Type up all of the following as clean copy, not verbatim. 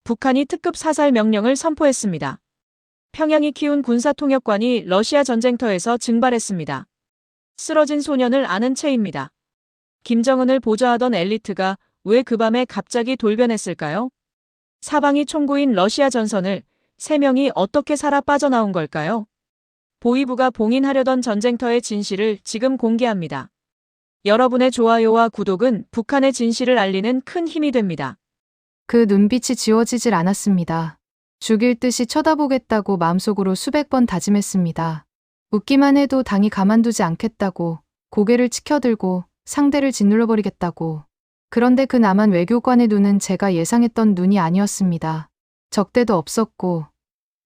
북한이 특급 사살 명령을 선포했습니다. 평양이 키운 군사통역관이 러시아 전쟁터에서 증발했습니다. 쓰러진 소년을 아는 채입니다. 김정은을 보좌하던 엘리트가 왜 그 밤에 갑자기 돌변했을까요? 사방이 총구인 러시아 전선을 3명이 어떻게 살아 빠져나온 걸까요? 보위부가 봉인하려던 전쟁터의 진실을 지금 공개합니다. 여러분의 좋아요와 구독은 북한의 진실을 알리는 큰 힘이 됩니다. 그 눈빛이 지워지질 않았습니다. 죽일 듯이 쳐다보겠다고 마음속으로 수백 번 다짐했습니다. 웃기만 해도 당이 가만두지 않겠다고, 고개를 치켜들고 상대를 짓눌러버리겠다고. 그런데 그 남한 외교관의 눈은 제가 예상했던 눈이 아니었습니다. 적대도 없었고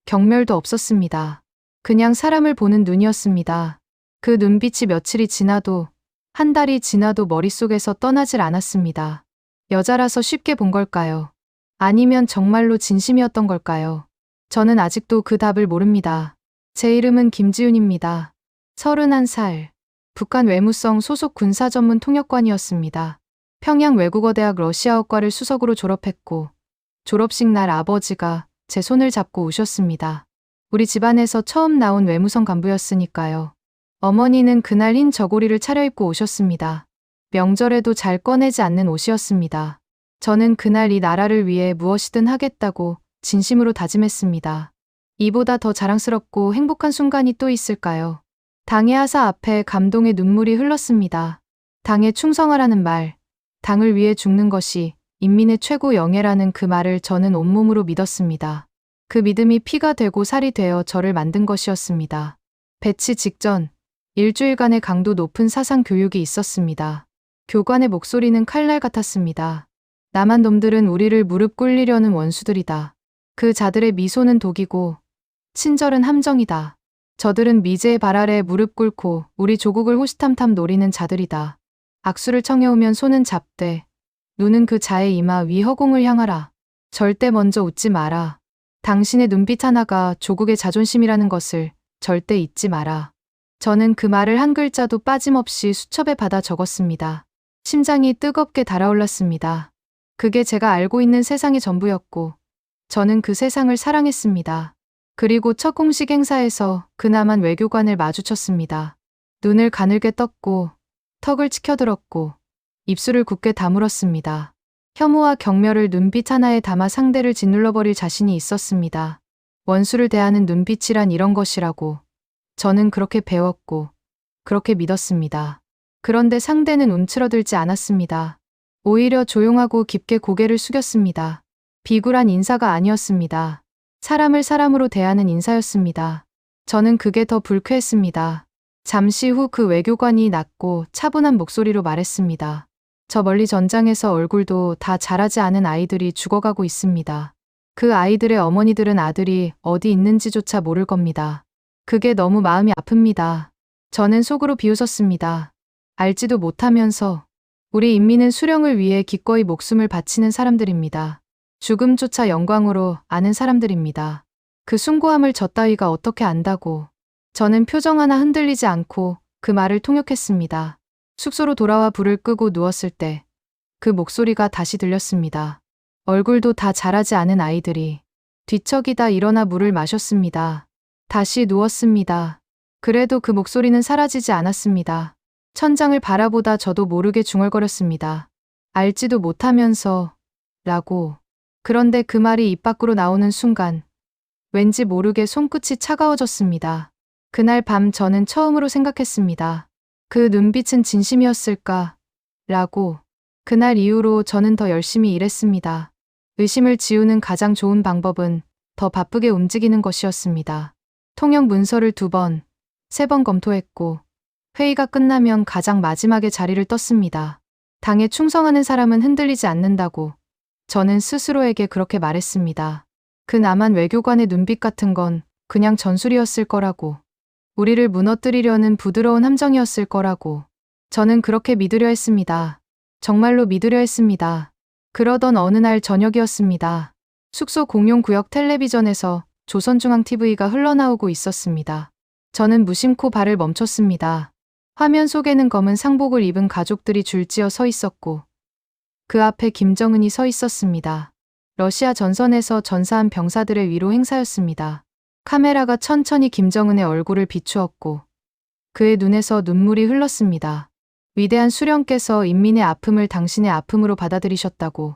경멸도 없었습니다. 그냥 사람을 보는 눈이었습니다. 그 눈빛이 며칠이 지나도, 한 달이 지나도 머릿속에서 떠나질 않았습니다. 여자라서 쉽게 본 걸까요? 아니면 정말로 진심이었던 걸까요? 저는 아직도 그 답을 모릅니다. 제 이름은 김지윤입니다. 31살. 북한 외무성 소속 군사 전문 통역관이었습니다. 평양 외국어대학 러시아어과를 수석으로 졸업했고, 졸업식 날 아버지가 제 손을 잡고 우셨습니다. 우리 집안에서 처음 나온 외무성 간부였으니까요. 어머니는 그날 흰 저고리를 차려입고 오셨습니다. 명절에도 잘 꺼내지 않는 옷이었습니다. 저는 그날 이 나라를 위해 무엇이든 하겠다고 진심으로 다짐했습니다. 이보다 더 자랑스럽고 행복한 순간이 또 있을까요? 당의 하사 앞에 감동의 눈물이 흘렀습니다. 당에 충성하라는 말, 당을 위해 죽는 것이 인민의 최고 영예라는 그 말을 저는 온몸으로 믿었습니다. 그 믿음이 피가 되고 살이 되어 저를 만든 것이었습니다. 배치 직전, 일주일간의 강도 높은 사상 교육이 있었습니다. 교관의 목소리는 칼날 같았습니다. 남한 놈들은 우리를 무릎 꿇리려는 원수들이다. 그 자들의 미소는 독이고 친절은 함정이다. 저들은 미제의 발 아래 무릎 꿇고 우리 조국을 호시탐탐 노리는 자들이다. 악수를 청해오면 손은 잡되 눈은 그 자의 이마 위 허공을 향하라. 절대 먼저 웃지 마라. 당신의 눈빛 하나가 조국의 자존심이라는 것을 절대 잊지 마라. 저는 그 말을 한 글자도 빠짐없이 수첩에 받아 적었습니다. 심장이 뜨겁게 달아올랐습니다. 그게 제가 알고 있는 세상의 전부였고, 저는 그 세상을 사랑했습니다. 그리고 첫 공식 행사에서 그 남한 외교관을 마주쳤습니다. 눈을 가늘게 떴고, 턱을 치켜들었고, 입술을 굳게 다물었습니다. 혐오와 경멸을 눈빛 하나에 담아 상대를 짓눌러버릴 자신이 있었습니다. 원수를 대하는 눈빛이란 이런 것이라고 저는 그렇게 배웠고 그렇게 믿었습니다. 그런데 상대는 움츠러들지 않았습니다. 오히려 조용하고 깊게 고개를 숙였습니다. 비굴한 인사가 아니었습니다. 사람을 사람으로 대하는 인사였습니다. 저는 그게 더 불쾌했습니다. 잠시 후 그 외교관이 낮고 차분한 목소리로 말했습니다. 저 멀리 전장에서 얼굴도 다 자라지 않은 아이들이 죽어가고 있습니다. 그 아이들의 어머니들은 아들이 어디 있는지조차 모를 겁니다. 그게 너무 마음이 아픕니다. 저는 속으로 비웃었습니다. 알지도 못하면서 우리 인민은 수령을 위해 기꺼이 목숨을 바치는 사람들입니다. 죽음조차 영광으로 아는 사람들입니다. 그 숭고함을 저 따위가 어떻게 안다고. 저는 표정 하나 흔들리지 않고 그 말을 통역했습니다. 숙소로 돌아와 불을 끄고 누웠을 때 그 목소리가 다시 들렸습니다. 얼굴도 다 자라지 않은 아이들이 뒤척이다 일어나 물을 마셨습니다. 다시 누웠습니다. 그래도 그 목소리는 사라지지 않았습니다. 천장을 바라보다 저도 모르게 중얼거렸습니다. 알지도 못하면서 라고. 그런데 그 말이 입 밖으로 나오는 순간 왠지 모르게 손끝이 차가워졌습니다. 그날 밤 저는 처음으로 생각했습니다. 그 눈빛은 진심이었을까? 라고. 그날 이후로 저는 더 열심히 일했습니다. 의심을 지우는 가장 좋은 방법은 더 바쁘게 움직이는 것이었습니다. 통역 문서를 2번, 3번 검토했고 회의가 끝나면 가장 마지막에 자리를 떴습니다. 당에 충성하는 사람은 흔들리지 않는다고 저는 스스로에게 그렇게 말했습니다. 그 남한 외교관의 눈빛 같은 건 그냥 전술이었을 거라고. 우리를 무너뜨리려는 부드러운 함정이었을 거라고. 저는 그렇게 믿으려 했습니다. 정말로 믿으려 했습니다. 그러던 어느 날 저녁이었습니다. 숙소 공용구역 텔레비전에서 조선중앙TV가 흘러나오고 있었습니다. 저는 무심코 발을 멈췄습니다. 화면 속에는 검은 상복을 입은 가족들이 줄지어 서 있었고 그 앞에 김정은이 서 있었습니다. 러시아 전선에서 전사한 병사들의 위로 행사였습니다. 카메라가 천천히 김정은의 얼굴을 비추었고 그의 눈에서 눈물이 흘렀습니다. 위대한 수령께서 인민의 아픔을 당신의 아픔으로 받아들이셨다고.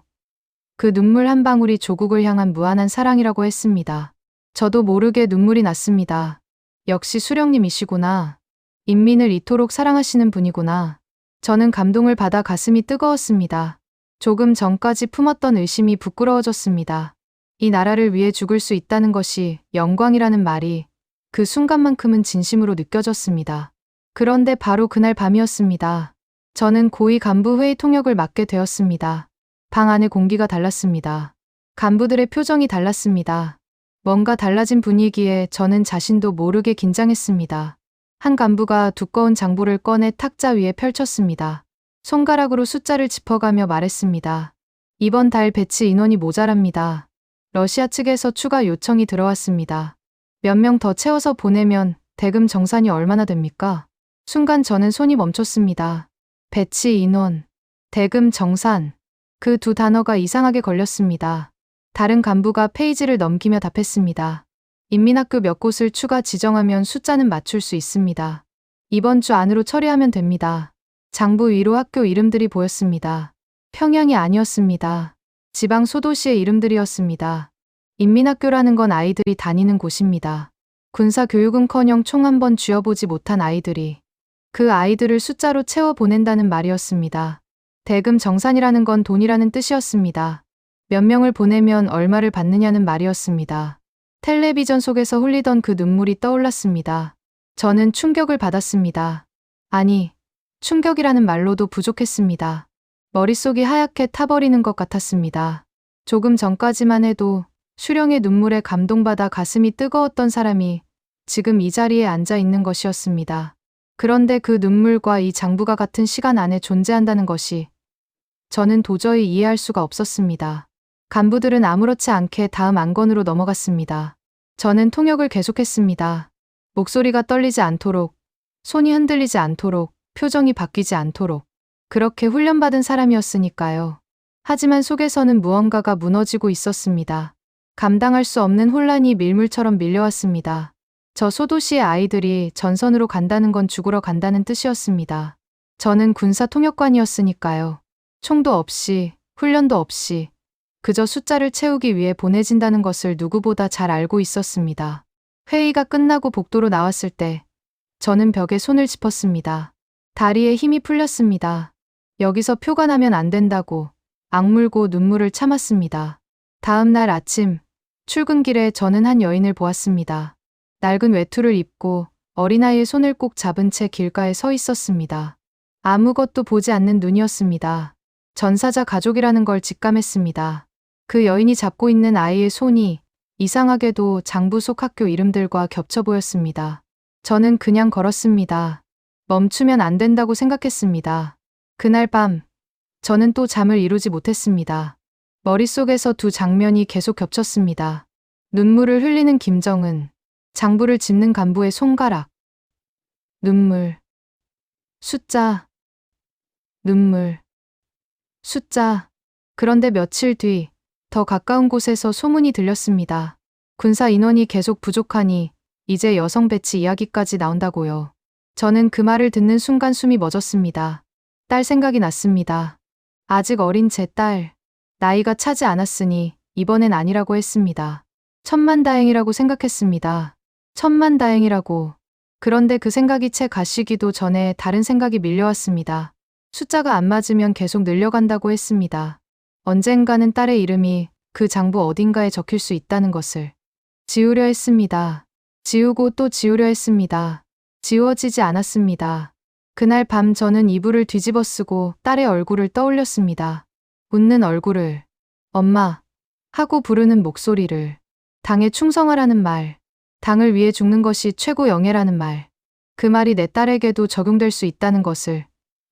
그 눈물 한 방울이 조국을 향한 무한한 사랑이라고 했습니다. 저도 모르게 눈물이 났습니다. 역시 수령님이시구나. 인민을 이토록 사랑하시는 분이구나. 저는 감동을 받아 가슴이 뜨거웠습니다. 조금 전까지 품었던 의심이 부끄러워졌습니다. 이 나라를 위해 죽을 수 있다는 것이 영광이라는 말이 그 순간만큼은 진심으로 느껴졌습니다. 그런데 바로 그날 밤이었습니다. 저는 고위 간부 회의 통역을 맡게 되었습니다. 방 안의 공기가 달랐습니다. 간부들의 표정이 달랐습니다. 뭔가 달라진 분위기에 저는 자신도 모르게 긴장했습니다. 한 간부가 두꺼운 장부를 꺼내 탁자 위에 펼쳤습니다. 손가락으로 숫자를 짚어가며 말했습니다. 이번 달 배치 인원이 모자랍니다. 러시아 측에서 추가 요청이 들어왔습니다. 몇 명 더 채워서 보내면 대금 정산이 얼마나 됩니까? 순간 저는 손이 멈췄습니다. 배치 인원, 대금 정산. 그 두 단어가 이상하게 걸렸습니다. 다른 간부가 페이지를 넘기며 답했습니다. 인민학교 몇 곳을 추가 지정하면 숫자는 맞출 수 있습니다. 이번 주 안으로 처리하면 됩니다. 장부 위로 학교 이름들이 보였습니다. 평양이 아니었습니다. 지방 소도시의 이름들이었습니다. 인민학교라는 건 아이들이 다니는 곳입니다. 군사교육은커녕 총 한 번 쥐어보지 못한 아이들이 그 아이들을 숫자로 채워 보낸다는 말이었습니다. 대금 정산이라는 건 돈이라는 뜻이었습니다. 몇 명을 보내면 얼마를 받느냐는 말이었습니다. 텔레비전 속에서 흘리던 그 눈물이 떠올랐습니다. 저는 충격을 받았습니다. 아니, 충격이라는 말로도 부족했습니다. 머릿속이 하얗게 타버리는 것 같았습니다. 조금 전까지만 해도 수령의 눈물에 감동받아 가슴이 뜨거웠던 사람이 지금 이 자리에 앉아 있는 것이었습니다. 그런데 그 눈물과 이 장부가 같은 시간 안에 존재한다는 것이 저는 도저히 이해할 수가 없었습니다. 간부들은 아무렇지 않게 다음 안건으로 넘어갔습니다. 저는 통역을 계속했습니다. 목소리가 떨리지 않도록, 손이 흔들리지 않도록, 표정이 바뀌지 않도록. 그렇게 훈련받은 사람이었으니까요. 하지만 속에서는 무언가가 무너지고 있었습니다. 감당할 수 없는 혼란이 밀물처럼 밀려왔습니다. 저 소도시의 아이들이 전선으로 간다는 건 죽으러 간다는 뜻이었습니다. 저는 군사 통역관이었으니까요. 총도 없이, 훈련도 없이 그저 숫자를 채우기 위해 보내진다는 것을 누구보다 잘 알고 있었습니다. 회의가 끝나고 복도로 나왔을 때 저는 벽에 손을 짚었습니다. 다리에 힘이 풀렸습니다. 여기서 표가 나면 안 된다고 악물고 눈물을 참았습니다. 다음 날 아침 출근길에 저는 한 여인을 보았습니다. 낡은 외투를 입고 어린아이의 손을 꼭 잡은 채 길가에 서 있었습니다. 아무것도 보지 않는 눈이었습니다. 전사자 가족이라는 걸 직감했습니다. 그 여인이 잡고 있는 아이의 손이 이상하게도 장부 속 학교 이름들과 겹쳐 보였습니다. 저는 그냥 걸었습니다. 멈추면 안 된다고 생각했습니다. 그날 밤 저는 또 잠을 이루지 못했습니다. 머릿속에서 두 장면이 계속 겹쳤습니다. 눈물을 흘리는 김정은, 장부를 짚는 간부의 손가락. 눈물, 숫자, 눈물, 숫자. 그런데 며칠 뒤 더 가까운 곳에서 소문이 들렸습니다. 군사 인원이 계속 부족하니 이제 여성 배치 이야기까지 나온다고요. 저는 그 말을 듣는 순간 숨이 멎었습니다. 딸 생각이 났습니다. 아직 어린 제 딸, 나이가 차지 않았으니 이번엔 아니라고 했습니다. 천만다행이라고 생각했습니다. 천만다행이라고. 그런데 그 생각이 채 가시기도 전에 다른 생각이 밀려왔습니다. 숫자가 안 맞으면 계속 늘려간다고 했습니다. 언젠가는 딸의 이름이 그 장부 어딘가에 적힐 수 있다는 것을 지우려 했습니다. 지우고 또 지우려 했습니다. 지워지지 않았습니다. 그날 밤 저는 이불을 뒤집어 쓰고 딸의 얼굴을 떠올렸습니다. 웃는 얼굴을, 엄마 하고 부르는 목소리를, 당에 충성하라는 말, 당을 위해 죽는 것이 최고 영예라는 말, 그 말이 내 딸에게도 적용될 수 있다는 것을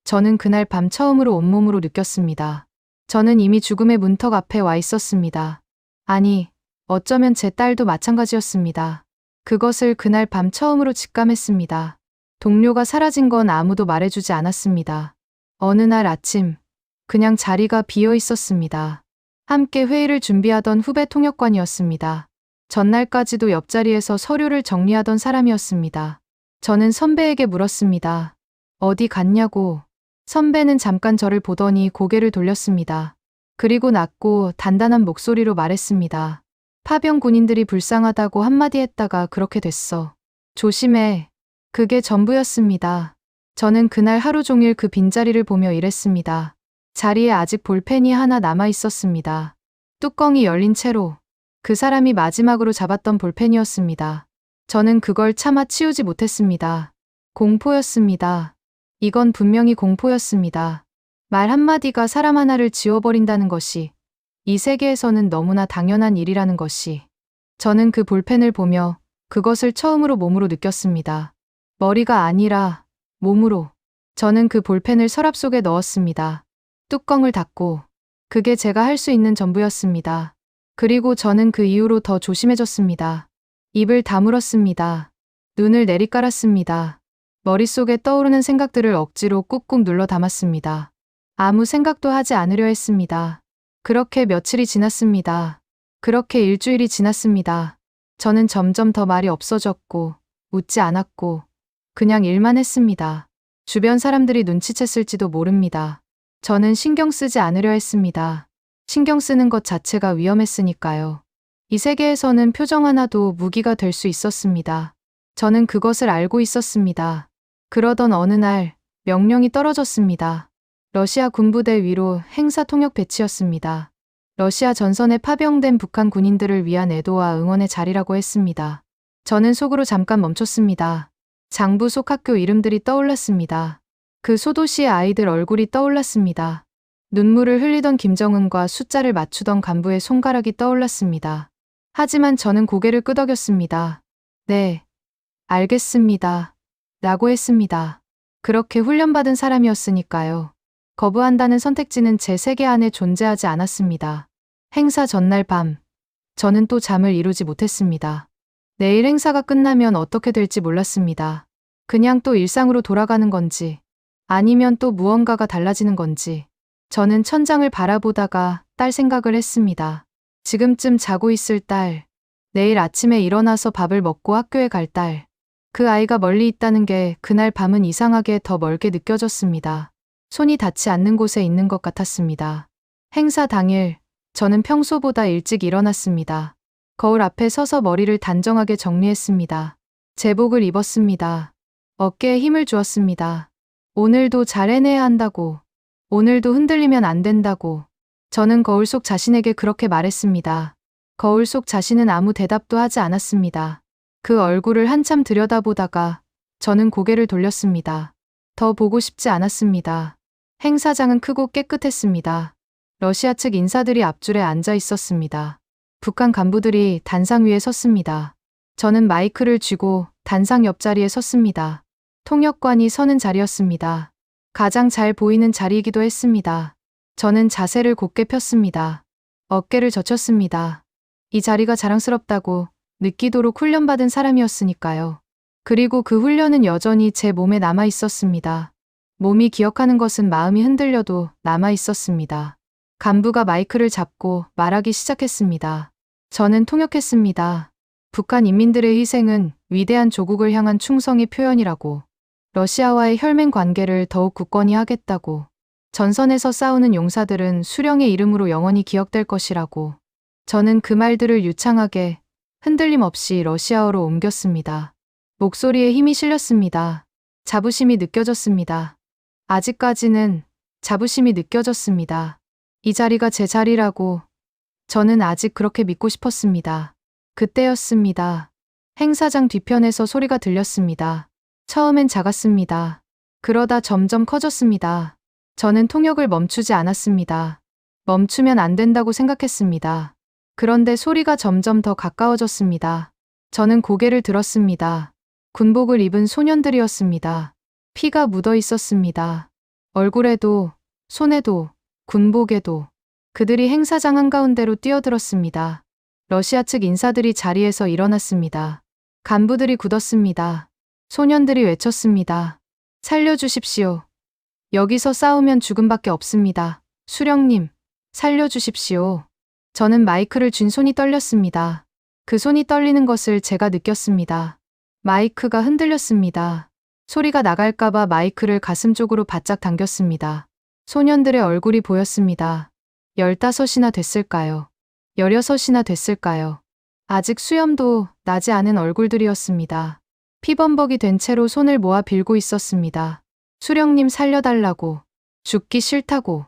저는 그날 밤 처음으로 온몸으로 느꼈습니다. 저는 이미 죽음의 문턱 앞에 와 있었습니다. 아니, 어쩌면 제 딸도 마찬가지였습니다. 그것을 그날 밤 처음으로 직감했습니다. 동료가 사라진 건 아무도 말해주지 않았습니다. 어느 날 아침, 그냥 자리가 비어 있었습니다. 함께 회의를 준비하던 후배 통역관이었습니다. 전날까지도 옆자리에서 서류를 정리하던 사람이었습니다. 저는 선배에게 물었습니다. 어디 갔냐고. 선배는 잠깐 저를 보더니 고개를 돌렸습니다. 그리고 낮고 단단한 목소리로 말했습니다. 파병 군인들이 불쌍하다고 한마디 했다가 그렇게 됐어. 조심해. 그게 전부였습니다. 저는 그날 하루 종일 그 빈자리를 보며 일했습니다. 자리에 아직 볼펜이 하나 남아 있었습니다. 뚜껑이 열린 채로 그 사람이 마지막으로 잡았던 볼펜이었습니다. 저는 그걸 차마 치우지 못했습니다. 공포였습니다. 이건 분명히 공포였습니다. 말 한마디가 사람 하나를 지워버린다는 것이 이 세계에서는 너무나 당연한 일이라는 것이. 저는 그 볼펜을 보며 그것을 처음으로 몸으로 느꼈습니다. 머리가 아니라 몸으로. 저는 그 볼펜을 서랍 속에 넣었습니다. 뚜껑을 닫고. 그게 제가 할 수 있는 전부였습니다. 그리고 저는 그 이후로 더 조심해졌습니다. 입을 다물었습니다. 눈을 내리깔았습니다. 머릿속에 떠오르는 생각들을 억지로 꾹꾹 눌러 담았습니다. 아무 생각도 하지 않으려 했습니다. 그렇게 며칠이 지났습니다. 그렇게 일주일이 지났습니다. 저는 점점 더 말이 없어졌고 웃지 않았고 그냥 일만 했습니다. 주변 사람들이 눈치챘을지도 모릅니다. 저는 신경 쓰지 않으려 했습니다. 신경 쓰는 것 자체가 위험했으니까요. 이 세계에서는 표정 하나도 무기가 될 수 있었습니다. 저는 그것을 알고 있었습니다. 그러던 어느 날 명령이 떨어졌습니다. 러시아 군부대 위로 행사 통역 배치였습니다. 러시아 전선에 파병된 북한 군인들을 위한 애도와 응원의 자리라고 했습니다. 저는 속으로 잠깐 멈췄습니다. 장부 속 학교 이름들이 떠올랐습니다. 그 소도시의 아이들 얼굴이 떠올랐습니다. 눈물을 흘리던 김정은과 숫자를 맞추던 간부의 손가락이 떠올랐습니다. 하지만 저는 고개를 끄덕였습니다. 네, 알겠습니다. 라고 했습니다. 그렇게 훈련받은 사람이었으니까요. 거부한다는 선택지는 제 세계 안에 존재하지 않았습니다. 행사 전날 밤, 저는 또 잠을 이루지 못했습니다. 내일 행사가 끝나면 어떻게 될지 몰랐습니다. 그냥 또 일상으로 돌아가는 건지, 아니면 또 무언가가 달라지는 건지. 저는 천장을 바라보다가 딸 생각을 했습니다. 지금쯤 자고 있을 딸, 내일 아침에 일어나서 밥을 먹고 학교에 갈 딸. 그 아이가 멀리 있다는 게 그날 밤은 이상하게 더 멀게 느껴졌습니다. 손이 닿지 않는 곳에 있는 것 같았습니다. 행사 당일, 저는 평소보다 일찍 일어났습니다. 거울 앞에 서서 머리를 단정하게 정리했습니다. 제복을 입었습니다. 어깨에 힘을 주었습니다. 오늘도 잘 해내야 한다고. 오늘도 흔들리면 안 된다고. 저는 거울 속 자신에게 그렇게 말했습니다. 거울 속 자신은 아무 대답도 하지 않았습니다. 그 얼굴을 한참 들여다보다가 저는 고개를 돌렸습니다. 더 보고 싶지 않았습니다. 행사장은 크고 깨끗했습니다. 러시아 측 인사들이 앞줄에 앉아 있었습니다. 북한 간부들이 단상 위에 섰습니다. 저는 마이크를 쥐고 단상 옆자리에 섰습니다. 통역관이 서는 자리였습니다. 가장 잘 보이는 자리이기도 했습니다. 저는 자세를 곧게 폈습니다. 어깨를 젖혔습니다. 이 자리가 자랑스럽다고 느끼도록 훈련받은 사람이었으니까요. 그리고 그 훈련은 여전히 제 몸에 남아 있었습니다. 몸이 기억하는 것은 마음이 흔들려도 남아 있었습니다. 간부가 마이크를 잡고 말하기 시작했습니다. 저는 통역했습니다. 북한 인민들의 희생은 위대한 조국을 향한 충성의 표현이라고. 러시아와의 혈맹 관계를 더욱 굳건히 하겠다고. 전선에서 싸우는 용사들은 수령의 이름으로 영원히 기억될 것이라고. 저는 그 말들을 유창하게 흔들림 없이 러시아어로 옮겼습니다. 목소리에 힘이 실렸습니다. 자부심이 느껴졌습니다. 아직까지는 자부심이 느껴졌습니다. 이 자리가 제 자리라고 저는 아직 그렇게 믿고 싶었습니다. 그때였습니다. 행사장 뒤편에서 소리가 들렸습니다. 처음엔 작았습니다. 그러다 점점 커졌습니다. 저는 통역을 멈추지 않았습니다. 멈추면 안 된다고 생각했습니다. 그런데 소리가 점점 더 가까워졌습니다. 저는 고개를 들었습니다. 군복을 입은 소년들이었습니다. 피가 묻어 있었습니다. 얼굴에도, 손에도, 군복에도. 그들이 행사장 한가운데로 뛰어들었습니다. 러시아 측 인사들이 자리에서 일어났습니다. 간부들이 굳었습니다. 소년들이 외쳤습니다. 살려주십시오. 여기서 싸우면 죽음밖에 없습니다. 수령님, 살려주십시오. 저는 마이크를 쥔 손이 떨렸습니다. 그 손이 떨리는 것을 제가 느꼈습니다. 마이크가 흔들렸습니다. 소리가 나갈까봐 마이크를 가슴 쪽으로 바짝 당겼습니다. 소년들의 얼굴이 보였습니다. 15이나 됐을까요? 16이나 됐을까요? 아직 수염도 나지 않은 얼굴들이었습니다. 피범벅이 된 채로 손을 모아 빌고 있었습니다. 수령님 살려달라고, 죽기 싫다고,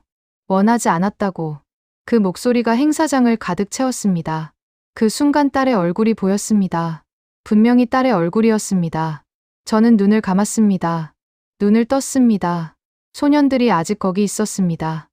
원하지 않았다고. 그 목소리가 행사장을 가득 채웠습니다. 그 순간 딸의 얼굴이 보였습니다. 분명히 딸의 얼굴이었습니다. 저는 눈을 감았습니다. 눈을 떴습니다. 소년들이 아직 거기 있었습니다.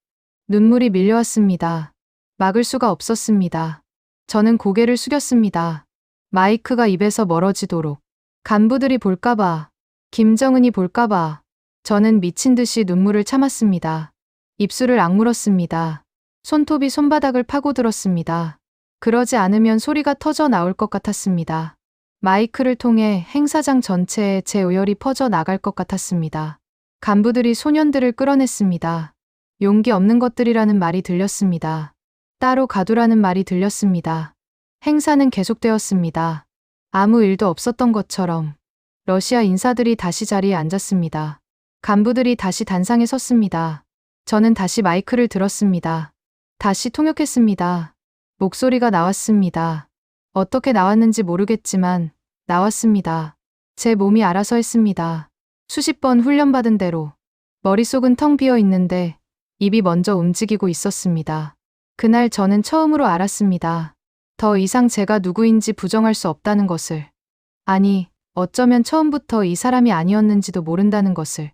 눈물이 밀려왔습니다. 막을 수가 없었습니다. 저는 고개를 숙였습니다. 마이크가 입에서 멀어지도록. 간부들이 볼까봐, 김정은이 볼까봐. 저는 미친 듯이 눈물을 참았습니다. 입술을 악물었습니다. 손톱이 손바닥을 파고들었습니다. 그러지 않으면 소리가 터져 나올 것 같았습니다. 마이크를 통해 행사장 전체에 제 오열이 퍼져 나갈 것 같았습니다. 간부들이 소년들을 끌어냈습니다. 용기 없는 것들이라는 말이 들렸습니다. 따로 가두라는 말이 들렸습니다. 행사는 계속되었습니다. 아무 일도 없었던 것처럼. 러시아 인사들이 다시 자리에 앉았습니다. 간부들이 다시 단상에 섰습니다. 저는 다시 마이크를 들었습니다. 다시 통역했습니다. 목소리가 나왔습니다. 어떻게 나왔는지 모르겠지만 나왔습니다. 제 몸이 알아서 했습니다. 수십 번 훈련받은 대로. 머릿속은 텅 비어 있는데 입이 먼저 움직이고 있었습니다. 그날 저는 처음으로 알았습니다. 더 이상 제가 누구인지 부정할 수 없다는 것을. 아니, 어쩌면 처음부터 이 사람이 아니었는지도 모른다는 것을.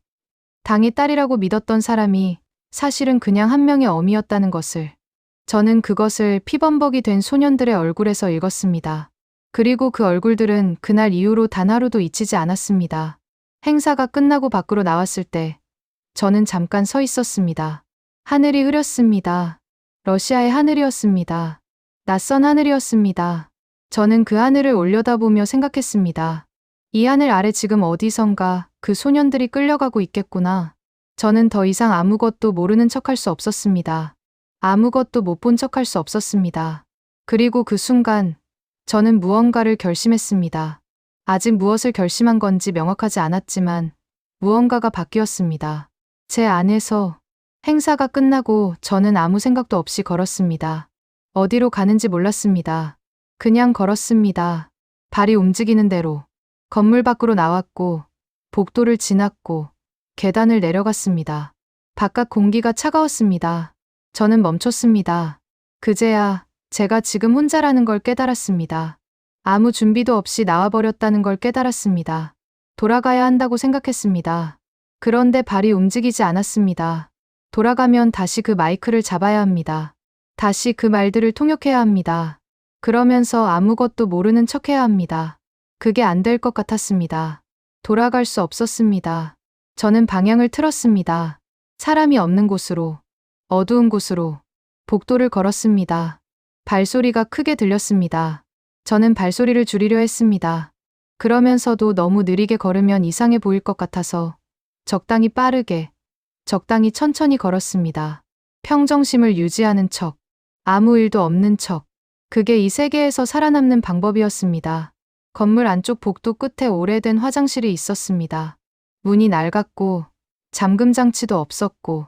당의 딸이라고 믿었던 사람이 사실은 그냥 한 명의 어미였다는 것을. 저는 그것을 피범벅이 된 소년들의 얼굴에서 읽었습니다. 그리고 그 얼굴들은 그날 이후로 단 하루도 잊히지 않았습니다. 행사가 끝나고 밖으로 나왔을 때 저는 잠깐 서 있었습니다. 하늘이 흐렸습니다. 러시아의 하늘이었습니다. 낯선 하늘이었습니다. 저는 그 하늘을 올려다보며 생각했습니다. 이 하늘 아래 지금 어디선가 그 소년들이 끌려가고 있겠구나. 저는 더 이상 아무것도 모르는 척할 수 없었습니다. 아무것도 못 본 척할 수 없었습니다. 그리고 그 순간 저는 무언가를 결심했습니다. 아직 무엇을 결심한 건지 명확하지 않았지만 무언가가 바뀌었습니다. 제 안에서. 행사가 끝나고 저는 아무 생각도 없이 걸었습니다. 어디로 가는지 몰랐습니다. 그냥 걸었습니다. 발이 움직이는 대로. 건물 밖으로 나왔고 복도를 지났고 계단을 내려갔습니다. 바깥 공기가 차가웠습니다. 저는 멈췄습니다. 그제야 제가 지금 혼자라는 걸 깨달았습니다. 아무 준비도 없이 나와버렸다는 걸 깨달았습니다. 돌아가야 한다고 생각했습니다. 그런데 발이 움직이지 않았습니다. 돌아가면 다시 그 마이크를 잡아야 합니다. 다시 그 말들을 통역해야 합니다. 그러면서 아무것도 모르는 척해야 합니다. 그게 안 될 것 같았습니다. 돌아갈 수 없었습니다. 저는 방향을 틀었습니다. 사람이 없는 곳으로, 어두운 곳으로, 복도를 걸었습니다. 발소리가 크게 들렸습니다. 저는 발소리를 줄이려 했습니다. 그러면서도 너무 느리게 걸으면 이상해 보일 것 같아서 적당히 빠르게, 적당히 천천히 걸었습니다. 평정심을 유지하는 척, 아무 일도 없는 척. 그게 이 세계에서 살아남는 방법이었습니다. 건물 안쪽 복도 끝에 오래된 화장실이 있었습니다. 문이 낡았고 잠금 장치도 없었고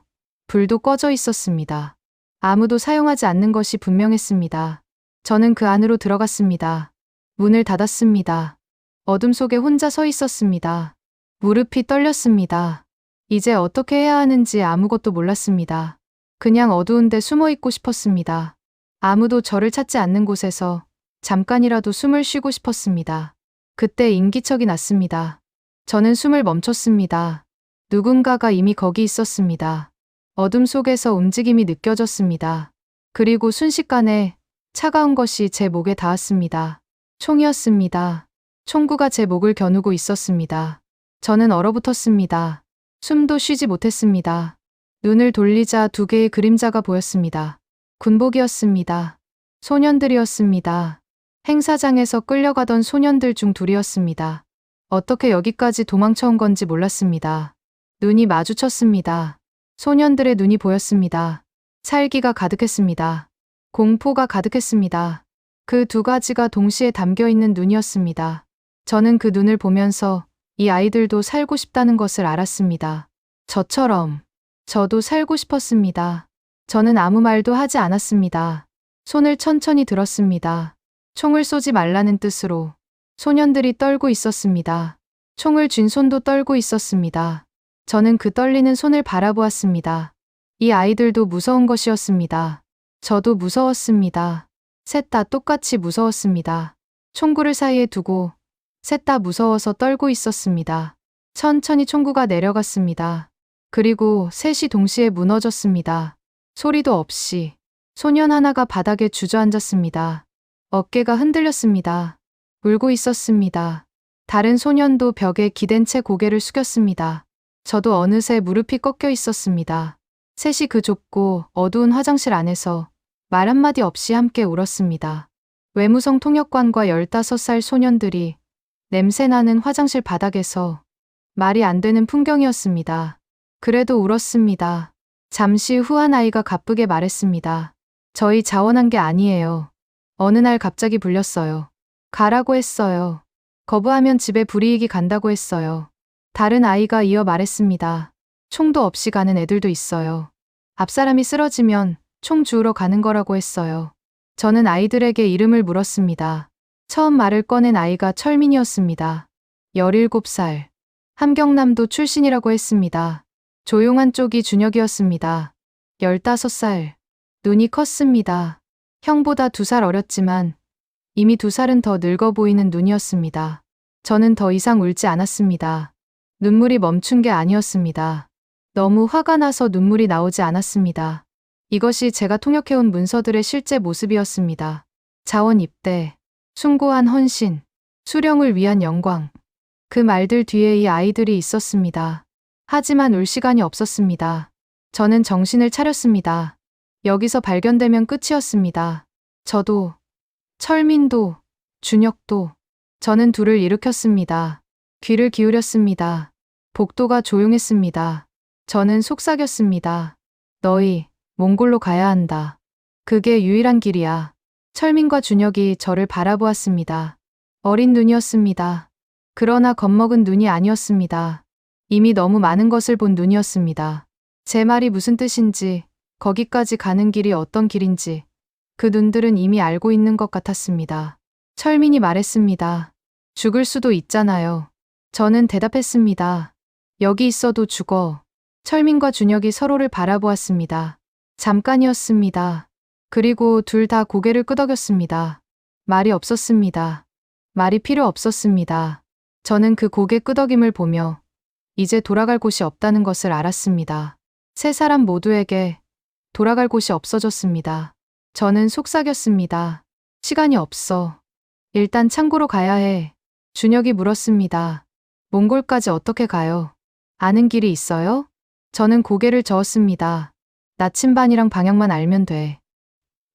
불도 꺼져 있었습니다. 아무도 사용하지 않는 것이 분명했습니다. 저는 그 안으로 들어갔습니다. 문을 닫았습니다. 어둠 속에 혼자 서 있었습니다. 무릎이 떨렸습니다. 이제 어떻게 해야 하는지 아무것도 몰랐습니다. 그냥 어두운데 숨어 있고 싶었습니다. 아무도 저를 찾지 않는 곳에서 잠깐이라도 숨을 쉬고 싶었습니다. 그때 인기척이 났습니다. 저는 숨을 멈췄습니다. 누군가가 이미 거기 있었습니다. 어둠 속에서 움직임이 느껴졌습니다. 그리고 순식간에 차가운 것이 제 목에 닿았습니다. 총이었습니다. 총구가 제 목을 겨누고 있었습니다. 저는 얼어붙었습니다. 숨도 쉬지 못했습니다. 눈을 돌리자 두 개의 그림자가 보였습니다. 군복이었습니다. 소년들이었습니다. 행사장에서 끌려가던 소년들 중 둘이었습니다. 어떻게 여기까지 도망쳐 온 건지 몰랐습니다. 눈이 마주쳤습니다. 소년들의 눈이 보였습니다. 살기가 가득했습니다. 공포가 가득했습니다. 그 두 가지가 동시에 담겨 있는 눈이었습니다. 저는 그 눈을 보면서 이 아이들도 살고 싶다는 것을 알았습니다. 저처럼 저도 살고 싶었습니다. 저는 아무 말도 하지 않았습니다. 손을 천천히 들었습니다. 총을 쏘지 말라는 뜻으로. 소년들이 떨고 있었습니다. 총을 쥔 손도 떨고 있었습니다. 저는 그 떨리는 손을 바라보았습니다. 이 아이들도 무서운 것이었습니다. 저도 무서웠습니다. 셋 다 똑같이 무서웠습니다. 총구를 사이에 두고 셋 다 무서워서 떨고 있었습니다. 천천히 총구가 내려갔습니다. 그리고 셋이 동시에 무너졌습니다. 소리도 없이 소년 하나가 바닥에 주저앉았습니다. 어깨가 흔들렸습니다. 울고 있었습니다. 다른 소년도 벽에 기댄 채 고개를 숙였습니다. 저도 어느새 무릎이 꺾여 있었습니다. 셋이 그 좁고 어두운 화장실 안에서 말 한마디 없이 함께 울었습니다. 외무성 통역관과 15살 소년들이 냄새나는 화장실 바닥에서 말이 안 되는 풍경이었습니다. 그래도 울었습니다. 잠시 후 한 아이가 가쁘게 말했습니다. 저희 자원한 게 아니에요. 어느 날 갑자기 불렸어요. 가라고 했어요. 거부하면 집에 불이익이 간다고 했어요. 다른 아이가 이어 말했습니다. 총도 없이 가는 애들도 있어요. 앞사람이 쓰러지면 총 주우러 가는 거라고 했어요. 저는 아이들에게 이름을 물었습니다. 처음 말을 꺼낸 아이가 철민이었습니다. 17살. 함경남도 출신이라고 했습니다. 조용한 쪽이 준혁이었습니다. 15살. 눈이 컸습니다. 형보다 2살 어렸지만 이미 2살은 더 늙어 보이는 눈이었습니다. 저는 더 이상 울지 않았습니다. 눈물이 멈춘 게 아니었습니다. 너무 화가 나서 눈물이 나오지 않았습니다. 이것이 제가 통역해온 문서들의 실제 모습이었습니다. 자원 입대, 숭고한 헌신, 수령을 위한 영광. 그 말들 뒤에 이 아이들이 있었습니다. 하지만 울 시간이 없었습니다. 저는 정신을 차렸습니다. 여기서 발견되면 끝이었습니다. 저도, 철민도, 준혁도. 저는 둘을 일으켰습니다. 귀를 기울였습니다. 복도가 조용했습니다. 저는 속삭였습니다. 너희, 몽골로 가야 한다. 그게 유일한 길이야. 철민과 준혁이 저를 바라보았습니다. 어린 눈이었습니다. 그러나 겁먹은 눈이 아니었습니다. 이미 너무 많은 것을 본 눈이었습니다. 제 말이 무슨 뜻인지, 거기까지 가는 길이 어떤 길인지 그 눈들은 이미 알고 있는 것 같았습니다. 철민이 말했습니다. 죽을 수도 있잖아요. 저는 대답했습니다. 여기 있어도 죽어. 철민과 준혁이 서로를 바라보았습니다. 잠깐이었습니다. 그리고 둘 다 고개를 끄덕였습니다. 말이 없었습니다. 말이 필요 없었습니다. 저는 그 고개 끄덕임을 보며 이제 돌아갈 곳이 없다는 것을 알았습니다. 세 사람 모두에게 돌아갈 곳이 없어졌습니다. 저는 속삭였습니다. 시간이 없어. 일단 창고로 가야 해. 준혁이 물었습니다. 몽골까지 어떻게 가요? 아는 길이 있어요? 저는 고개를 저었습니다. 나침반이랑 방향만 알면 돼.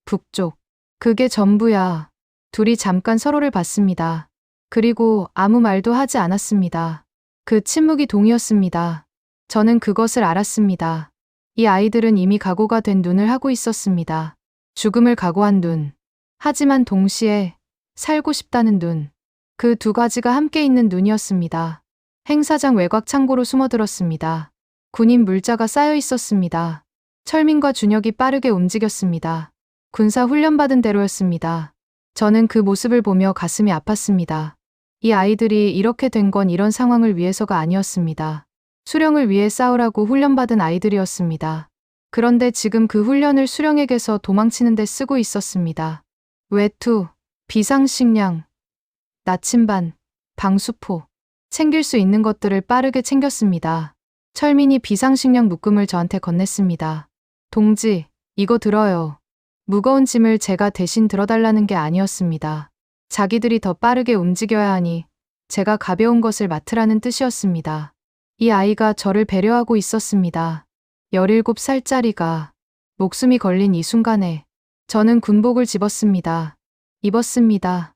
북쪽. 그게 전부야. 둘이 잠깐 서로를 봤습니다. 그리고 아무 말도 하지 않았습니다. 그 침묵이 동이었습니다. 저는 그것을 알았습니다. 이 아이들은 이미 각오가 된 눈을 하고 있었습니다. 죽음을 각오한 눈. 하지만 동시에 살고 싶다는 눈. 그 두 가지가 함께 있는 눈이었습니다. 행사장 외곽 창고로 숨어들었습니다. 군인 물자가 쌓여 있었습니다. 철민과 준혁이 빠르게 움직였습니다. 군사 훈련받은 대로였습니다. 저는 그 모습을 보며 가슴이 아팠습니다. 이 아이들이 이렇게 된 건 이런 상황을 위해서가 아니었습니다. 수령을 위해 싸우라고 훈련받은 아이들이었습니다. 그런데 지금 그 훈련을 수령에게서 도망치는 데 쓰고 있었습니다. 외투, 비상식량, 나침반, 방수포. 챙길 수 있는 것들을 빠르게 챙겼습니다. 철민이 비상식량 묶음을 저한테 건넸습니다. 동지, 이거 들어요. 무거운 짐을 제가 대신 들어달라는 게 아니었습니다. 자기들이 더 빠르게 움직여야 하니 제가 가벼운 것을 맡으라는 뜻이었습니다. 이 아이가 저를 배려하고 있었습니다. 17살짜리가 목숨이 걸린 이 순간에 저는 군복을 집었습니다. 입었습니다.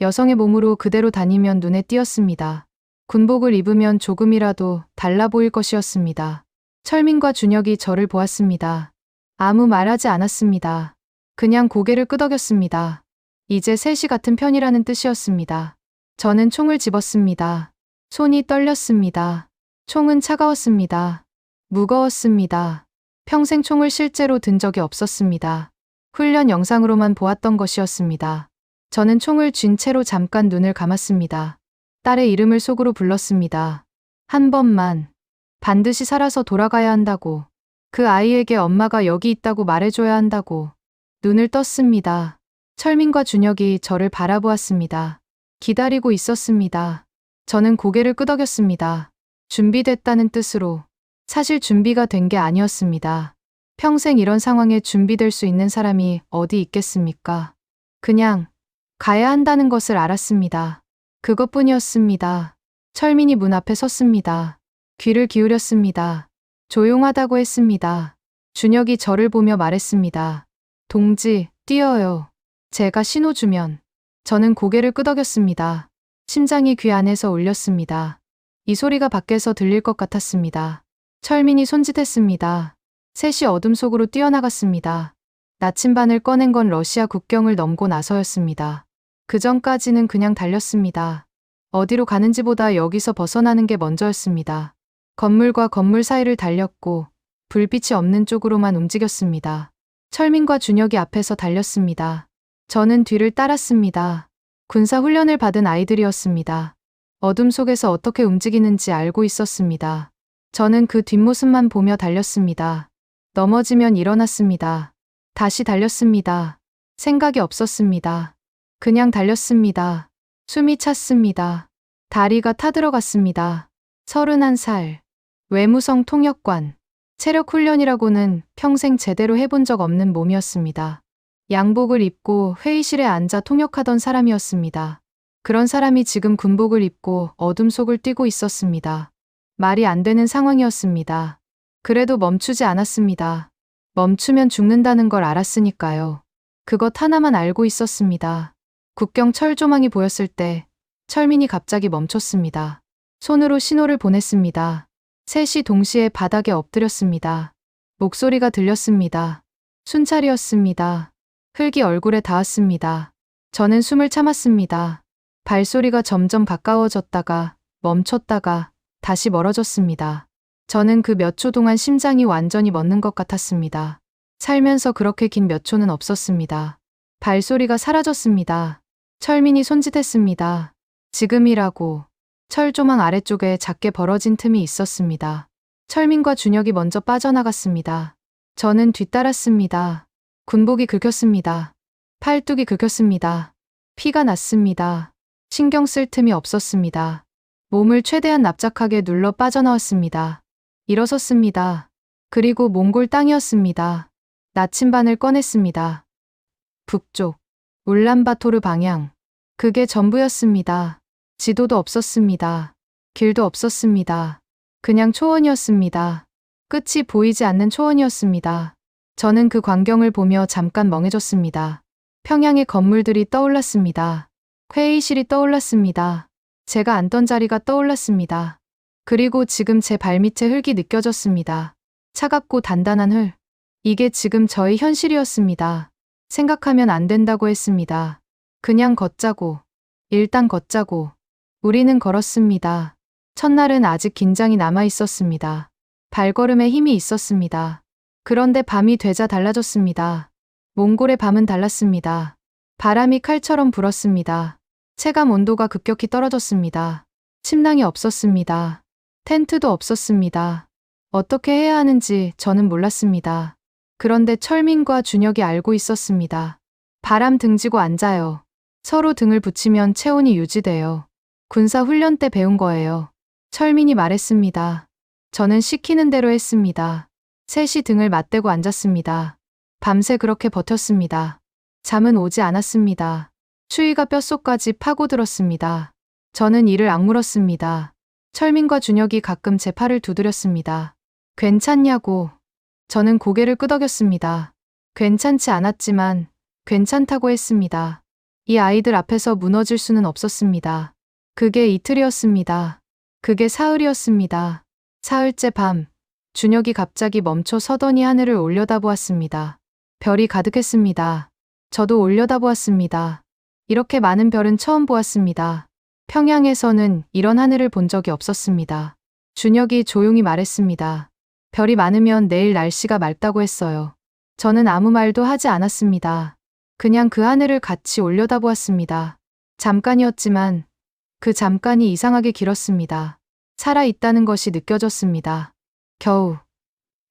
여성의 몸으로 그대로 다니면 눈에 띄었습니다. 군복을 입으면 조금이라도 달라 보일 것이었습니다. 철민과 준혁이 저를 보았습니다. 아무 말하지 않았습니다. 그냥 고개를 끄덕였습니다. 이제 셋이 같은 편이라는 뜻이었습니다. 저는 총을 집었습니다. 손이 떨렸습니다. 총은 차가웠습니다. 무거웠습니다. 평생 총을 실제로 든 적이 없었습니다. 훈련 영상으로만 보았던 것이었습니다. 저는 총을 쥔 채로 잠깐 눈을 감았습니다. 딸의 이름을 속으로 불렀습니다. 한 번만, 반드시 살아서 돌아가야 한다고. 그 아이에게 엄마가 여기 있다고 말해줘야 한다고. 눈을 떴습니다. 철민과 준혁이 저를 바라보았습니다. 기다리고 있었습니다. 저는 고개를 끄덕였습니다. 준비됐다는 뜻으로. 사실 준비가 된 게 아니었습니다. 평생 이런 상황에 준비될 수 있는 사람이 어디 있겠습니까? 그냥 가야 한다는 것을 알았습니다. 그것뿐이었습니다. 철민이 문 앞에 섰습니다. 귀를 기울였습니다. 조용하다고 했습니다. 준혁이 저를 보며 말했습니다. 동지, 뛰어요. 제가 신호 주면. 저는 고개를 끄덕였습니다. 심장이 귀 안에서 울렸습니다. 이 소리가 밖에서 들릴 것 같았습니다. 철민이 손짓했습니다. 셋이 어둠 속으로 뛰어나갔습니다. 나침반을 꺼낸 건 러시아 국경을 넘고 나서였습니다. 그 전까지는 그냥 달렸습니다. 어디로 가는지보다 여기서 벗어나는 게 먼저였습니다. 건물과 건물 사이를 달렸고 불빛이 없는 쪽으로만 움직였습니다. 철민과 준혁이 앞에서 달렸습니다. 저는 뒤를 따랐습니다. 군사 훈련을 받은 아이들이었습니다. 어둠 속에서 어떻게 움직이는지 알고 있었습니다. 저는 그 뒷모습만 보며 달렸습니다. 넘어지면 일어났습니다. 다시 달렸습니다. 생각이 없었습니다. 그냥 달렸습니다. 숨이 찼습니다. 다리가 타들어갔습니다. 31살. 외무성 통역관. 체력 훈련이라고는 평생 제대로 해본 적 없는 몸이었습니다. 양복을 입고 회의실에 앉아 통역하던 사람이었습니다. 그런 사람이 지금 군복을 입고 어둠 속을 뛰고 있었습니다. 말이 안 되는 상황이었습니다. 그래도 멈추지 않았습니다. 멈추면 죽는다는 걸 알았으니까요. 그것 하나만 알고 있었습니다. 국경 철조망이 보였을 때 철민이 갑자기 멈췄습니다. 손으로 신호를 보냈습니다. 셋이 동시에 바닥에 엎드렸습니다. 목소리가 들렸습니다. 순찰이었습니다. 흙이 얼굴에 닿았습니다. 저는 숨을 참았습니다. 발소리가 점점 가까워졌다가 멈췄다가 다시 멀어졌습니다. 저는 그 몇 초 동안 심장이 완전히 멎는 것 같았습니다. 살면서 그렇게 긴 몇 초는 없었습니다. 발소리가 사라졌습니다. 철민이 손짓했습니다. 지금이라고. 철조망 아래쪽에 작게 벌어진 틈이 있었습니다. 철민과 준혁이 먼저 빠져나갔습니다. 저는 뒤따랐습니다. 군복이 긁혔습니다. 팔뚝이 긁혔습니다. 피가 났습니다. 신경 쓸 틈이 없었습니다. 몸을 최대한 납작하게 눌러 빠져나왔습니다. 일어섰습니다. 그리고 몽골 땅이었습니다. 나침반을 꺼냈습니다. 북쪽, 울란바토르 방향. 그게 전부였습니다. 지도도 없었습니다. 길도 없었습니다. 그냥 초원이었습니다. 끝이 보이지 않는 초원이었습니다. 저는 그 광경을 보며 잠깐 멍해졌습니다. 평양의 건물들이 떠올랐습니다. 회의실이 떠올랐습니다. 제가 앉던 자리가 떠올랐습니다. 그리고 지금 제 발밑에 흙이 느껴졌습니다. 차갑고 단단한 흙. 이게 지금 저의 현실이었습니다. 생각하면 안 된다고 했습니다. 그냥 걷자고. 일단 걷자고. 우리는 걸었습니다. 첫날은 아직 긴장이 남아 있었습니다. 발걸음에 힘이 있었습니다. 그런데 밤이 되자 달라졌습니다. 몽골의 밤은 달랐습니다. 바람이 칼처럼 불었습니다. 체감 온도가 급격히 떨어졌습니다. 침낭이 없었습니다. 텐트도 없었습니다. 어떻게 해야 하는지 저는 몰랐습니다. 그런데 철민과 준혁이 알고 있었습니다. 바람 등지고 앉아요. 서로 등을 붙이면 체온이 유지돼요. 군사 훈련 때 배운 거예요. 철민이 말했습니다. 저는 시키는 대로 했습니다. 셋이 등을 맞대고 앉았습니다. 밤새 그렇게 버텼습니다. 잠은 오지 않았습니다. 추위가 뼛속까지 파고들었습니다. 저는 이를 악물었습니다. 철민과 준혁이 가끔 제 팔을 두드렸습니다. 괜찮냐고. 저는 고개를 끄덕였습니다. 괜찮지 않았지만 괜찮다고 했습니다. 이 아이들 앞에서 무너질 수는 없었습니다. 그게 이틀이었습니다. 그게 사흘이었습니다. 사흘째 밤, 준혁이 갑자기 멈춰 서더니 하늘을 올려다보았습니다. 별이 가득했습니다. 저도 올려다보았습니다. 이렇게 많은 별은 처음 보았습니다. 평양에서는 이런 하늘을 본 적이 없었습니다. 준혁이 조용히 말했습니다. 별이 많으면 내일 날씨가 맑다고 했어요. 저는 아무 말도 하지 않았습니다. 그냥 그 하늘을 같이 올려다보았습니다. 잠깐이었지만 그 잠깐이 이상하게 길었습니다. 살아있다는 것이 느껴졌습니다. 겨우,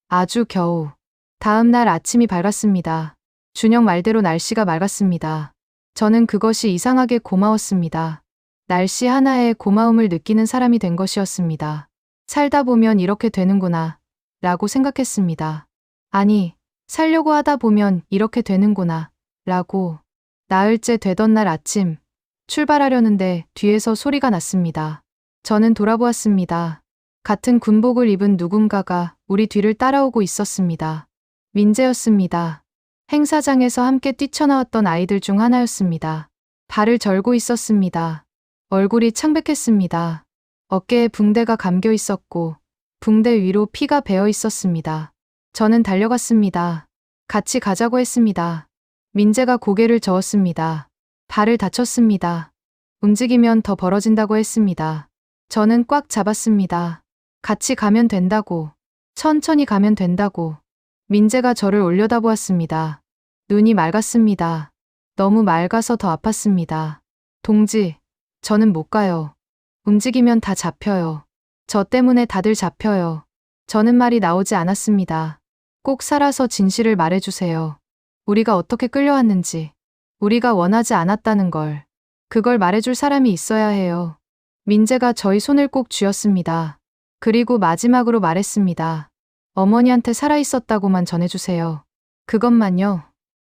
아주 겨우. 다음 날 아침이 밝았습니다. 준혁 말대로 날씨가 맑았습니다. 저는 그것이 이상하게 고마웠습니다. 날씨 하나에 고마움을 느끼는 사람이 된 것이었습니다. 살다 보면 이렇게 되는구나, 라고 생각했습니다. 아니, 살려고 하다 보면 이렇게 되는구나, 라고. 나흘째 되던 날 아침, 출발하려는데 뒤에서 소리가 났습니다. 저는 돌아보았습니다. 같은 군복을 입은 누군가가 우리 뒤를 따라오고 있었습니다. 민재였습니다. 행사장에서 함께 뛰쳐나왔던 아이들 중 하나였습니다. 발을 절고 있었습니다. 얼굴이 창백했습니다. 어깨에 붕대가 감겨 있었고 붕대 위로 피가 배어 있었습니다. 저는 달려갔습니다. 같이 가자고 했습니다. 민재가 고개를 저었습니다. 발을 다쳤습니다. 움직이면 더 벌어진다고 했습니다. 저는 꽉 잡았습니다. 같이 가면 된다고. 천천히 가면 된다고. 민재가 저를 올려다보았습니다. 눈이 맑았습니다. 너무 맑아서 더 아팠습니다. 동지, 저는 못 가요. 움직이면 다 잡혀요. 저 때문에 다들 잡혀요. 저는 말이 나오지 않았습니다. 꼭 살아서 진실을 말해주세요. 우리가 어떻게 끌려왔는지, 우리가 원하지 않았다는 걸, 그걸 말해줄 사람이 있어야 해요. 민재가 저희 손을 꼭 쥐었습니다. 그리고 마지막으로 말했습니다. 어머니한테 살아있었다고만 전해주세요. 그것만요.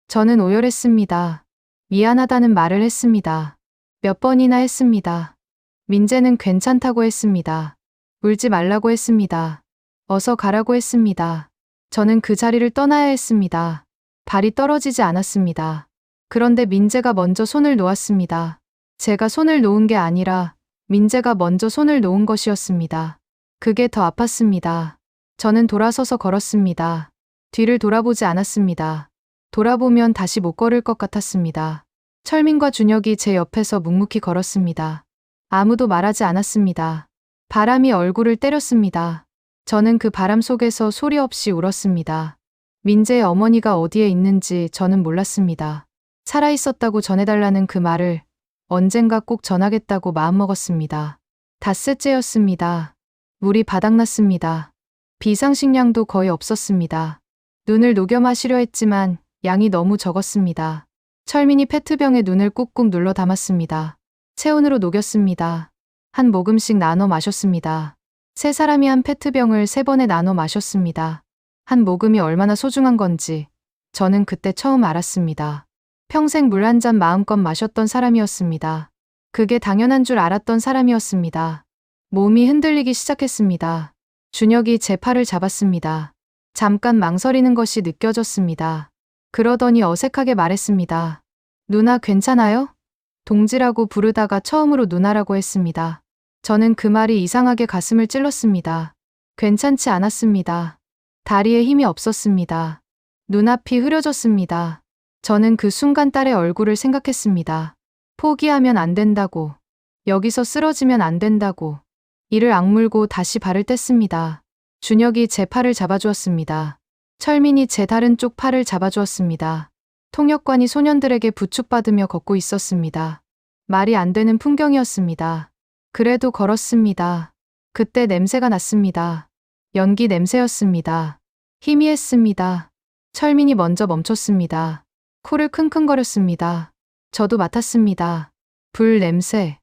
저는 오열했습니다. 미안하다는 말을 했습니다. 몇 번이나 했습니다. 민재는 괜찮다고 했습니다. 울지 말라고 했습니다. 어서 가라고 했습니다. 저는 그 자리를 떠나야 했습니다. 발이 떨어지지 않았습니다. 그런데 민재가 먼저 손을 놓았습니다. 제가 손을 놓은 게 아니라 민재가 먼저 손을 놓은 것이었습니다. 그게 더 아팠습니다. 저는 돌아서서 걸었습니다. 뒤를 돌아보지 않았습니다. 돌아보면 다시 못 걸을 것 같았습니다. 철민과 준혁이 제 옆에서 묵묵히 걸었습니다. 아무도 말하지 않았습니다. 바람이 얼굴을 때렸습니다. 저는 그 바람 속에서 소리 없이 울었습니다. 민재의 어머니가 어디에 있는지 저는 몰랐습니다. 살아있었다고 전해달라는 그 말을 언젠가 꼭 전하겠다고 마음먹었습니다. 닷새째였습니다. 물이 바닥났습니다. 비상식량도 거의 없었습니다. 눈을 녹여 마시려 했지만 양이 너무 적었습니다. 철민이 페트병에 눈을 꾹꾹 눌러 담았습니다. 체온으로 녹였습니다. 한 모금씩 나눠 마셨습니다. 세 사람이 한 페트병을 3번에 나눠 마셨습니다. 한 모금이 얼마나 소중한 건지 저는 그때 처음 알았습니다. 평생 물 한 잔 마음껏 마셨던 사람이었습니다. 그게 당연한 줄 알았던 사람이었습니다. 몸이 흔들리기 시작했습니다. 준혁이 제 팔을 잡았습니다. 잠깐 망설이는 것이 느껴졌습니다. 그러더니 어색하게 말했습니다. 누나 괜찮아요? 동지라고 부르다가 처음으로 누나라고 했습니다. 저는 그 말이 이상하게 가슴을 찔렀습니다. 괜찮지 않았습니다. 다리에 힘이 없었습니다. 눈앞이 흐려졌습니다. 저는 그 순간 딸의 얼굴을 생각했습니다. 포기하면 안 된다고. 여기서 쓰러지면 안 된다고. 이를 악물고 다시 발을 뗐습니다. 준혁이 제 팔을 잡아주었습니다. 철민이 제 다른 쪽 팔을 잡아주었습니다. 통역관이 소년들에게 부축받으며 걷고 있었습니다. 말이 안 되는 풍경이었습니다. 그래도 걸었습니다. 그때 냄새가 났습니다. 연기 냄새였습니다. 희미했습니다. 철민이 먼저 멈췄습니다. 코를 킁킁거렸습니다. 저도 맡았습니다. 불 냄새.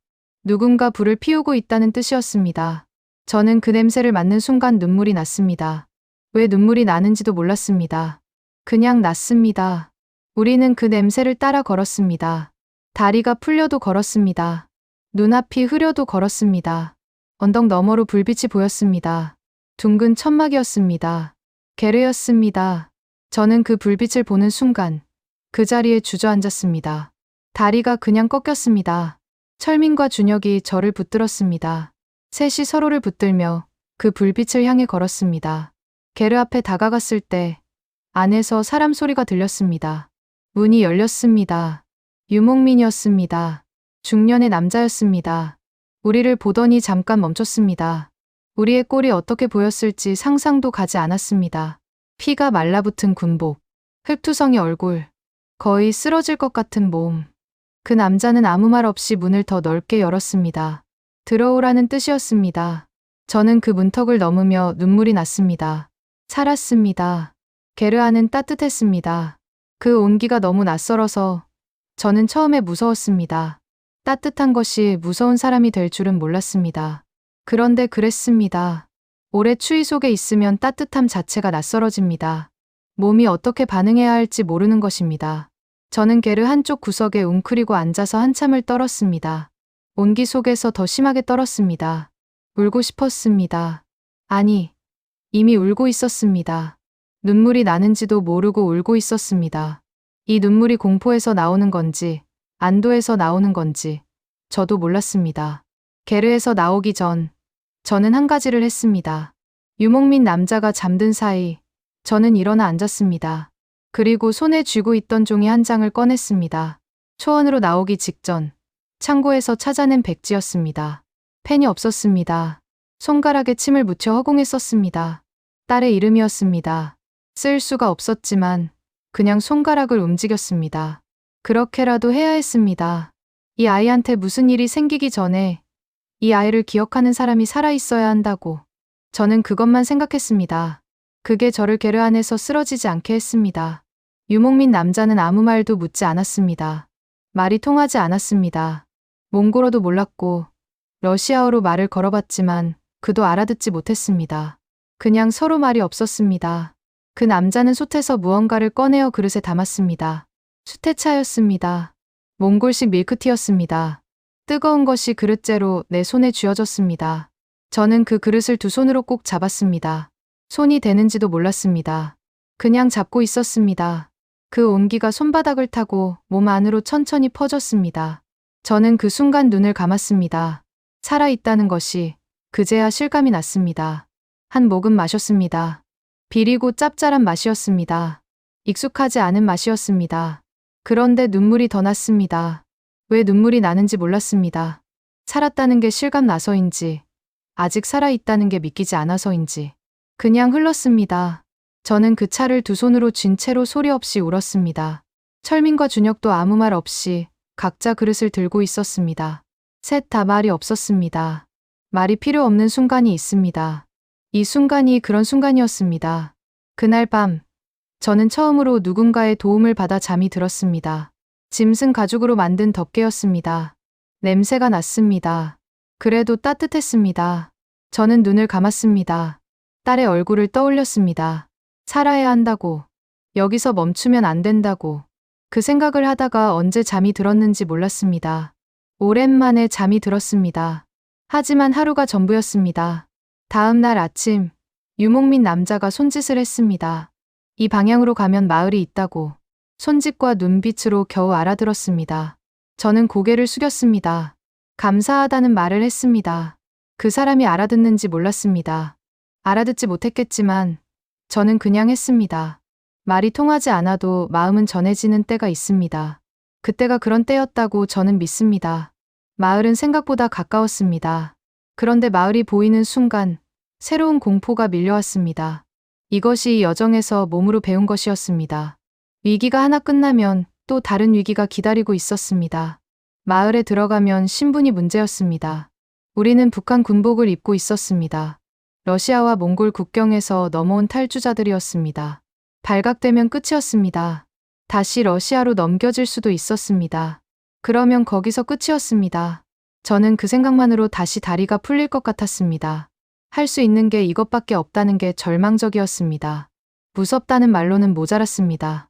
누군가 불을 피우고 있다는 뜻이었습니다. 저는 그 냄새를 맡는 순간 눈물이 났습니다. 왜 눈물이 나는지도 몰랐습니다. 그냥 났습니다. 우리는 그 냄새를 따라 걸었습니다. 다리가 풀려도 걸었습니다. 눈앞이 흐려도 걸었습니다. 언덕 너머로 불빛이 보였습니다. 둥근 천막이었습니다. 게르였습니다. 저는 그 불빛을 보는 순간 그 자리에 주저앉았습니다. 다리가 그냥 꺾였습니다. 철민과 준혁이 저를 붙들었습니다. 셋이 서로를 붙들며 그 불빛을 향해 걸었습니다. 게르 앞에 다가갔을 때 안에서 사람 소리가 들렸습니다. 문이 열렸습니다. 유목민이었습니다. 중년의 남자였습니다. 우리를 보더니 잠깐 멈췄습니다. 우리의 꼴이 어떻게 보였을지 상상도 가지 않았습니다. 피가 말라붙은 군복, 흙투성이 얼굴, 거의 쓰러질 것 같은 몸. 그 남자는 아무 말 없이 문을 더 넓게 열었습니다. 들어오라는 뜻이었습니다. 저는 그 문턱을 넘으며 눈물이 났습니다. 살았습니다. 게르하는 따뜻했습니다. 그 온기가 너무 낯설어서 저는 처음에 무서웠습니다. 따뜻한 것이 무서운 사람이 될 줄은 몰랐습니다. 그런데 그랬습니다. 오래 추위 속에 있으면 따뜻함 자체가 낯설어집니다. 몸이 어떻게 반응해야 할지 모르는 것입니다. 저는 게르 한쪽 구석에 웅크리고 앉아서 한참을 떨었습니다. 온기 속에서 더 심하게 떨었습니다. 울고 싶었습니다. 아니, 이미 울고 있었습니다. 눈물이 나는지도 모르고 울고 있었습니다. 이 눈물이 공포에서 나오는 건지, 안도에서 나오는 건지, 저도 몰랐습니다. 게르에서 나오기 전, 저는 한 가지를 했습니다. 유목민 남자가 잠든 사이, 저는 일어나 앉았습니다. 그리고 손에 쥐고 있던 종이 한 장을 꺼냈습니다. 초원으로 나오기 직전, 창고에서 찾아낸 백지였습니다. 펜이 없었습니다. 손가락에 침을 묻혀 허공에 썼습니다. 딸의 이름이었습니다. 쓸 수가 없었지만 그냥 손가락을 움직였습니다. 그렇게라도 해야 했습니다. 이 아이한테 무슨 일이 생기기 전에 이 아이를 기억하는 사람이 살아있어야 한다고. 저는 그것만 생각했습니다. 그게 저를 게르 안에서 쓰러지지 않게 했습니다. 유목민 남자는 아무 말도 묻지 않았습니다. 말이 통하지 않았습니다. 몽골어도 몰랐고 러시아어로 말을 걸어봤지만 그도 알아듣지 못했습니다. 그냥 서로 말이 없었습니다. 그 남자는 솥에서 무언가를 꺼내어 그릇에 담았습니다. 수태차였습니다. 몽골식 밀크티였습니다. 뜨거운 것이 그릇째로 내 손에 쥐어졌습니다. 저는 그 그릇을 두 손으로 꼭 잡았습니다. 손이 되는지도 몰랐습니다. 그냥 잡고 있었습니다. 그 온기가 손바닥을 타고 몸 안으로 천천히 퍼졌습니다. 저는 그 순간 눈을 감았습니다. 살아있다는 것이 그제야 실감이 났습니다. 한 모금 마셨습니다. 비리고 짭짤한 맛이었습니다. 익숙하지 않은 맛이었습니다. 그런데 눈물이 더 났습니다. 왜 눈물이 나는지 몰랐습니다. 살았다는 게 실감 나서인지, 아직 살아있다는 게 믿기지 않아서인지, 그냥 흘렀습니다. 저는 그 차를 두 손으로 쥔 채로 소리 없이 울었습니다. 철민과 준혁도 아무 말 없이 각자 그릇을 들고 있었습니다. 셋 다 말이 없었습니다. 말이 필요 없는 순간이 있습니다. 이 순간이 그런 순간이었습니다. 그날 밤, 저는 처음으로 누군가의 도움을 받아 잠이 들었습니다. 짐승 가죽으로 만든 덮개였습니다. 냄새가 났습니다. 그래도 따뜻했습니다. 저는 눈을 감았습니다. 딸의 얼굴을 떠올렸습니다. 살아야 한다고. 여기서 멈추면 안 된다고. 그 생각을 하다가 언제 잠이 들었는지 몰랐습니다. 오랜만에 잠이 들었습니다. 하지만 하루가 전부였습니다. 다음 날 아침, 유목민 남자가 손짓을 했습니다. 이 방향으로 가면 마을이 있다고. 손짓과 눈빛으로 겨우 알아들었습니다. 저는 고개를 숙였습니다. 감사하다는 말을 했습니다. 그 사람이 알아듣는지 몰랐습니다. 알아듣지 못했겠지만 저는 그냥 했습니다. 말이 통하지 않아도 마음은 전해지는 때가 있습니다. 그때가 그런 때였다고 저는 믿습니다. 마을은 생각보다 가까웠습니다. 그런데 마을이 보이는 순간 새로운 공포가 밀려왔습니다. 이것이 이 여정에서 몸으로 배운 것이었습니다. 위기가 하나 끝나면 또 다른 위기가 기다리고 있었습니다. 마을에 들어가면 신분이 문제였습니다. 우리는 북한 군복을 입고 있었습니다. 러시아와 몽골 국경에서 넘어온 탈주자들이었습니다. 발각되면 끝이었습니다. 다시 러시아로 넘겨질 수도 있었습니다. 그러면 거기서 끝이었습니다. 저는 그 생각만으로 다시 다리가 풀릴 것 같았습니다. 할 수 있는 게 이것밖에 없다는 게 절망적이었습니다. 무섭다는 말로는 모자랐습니다.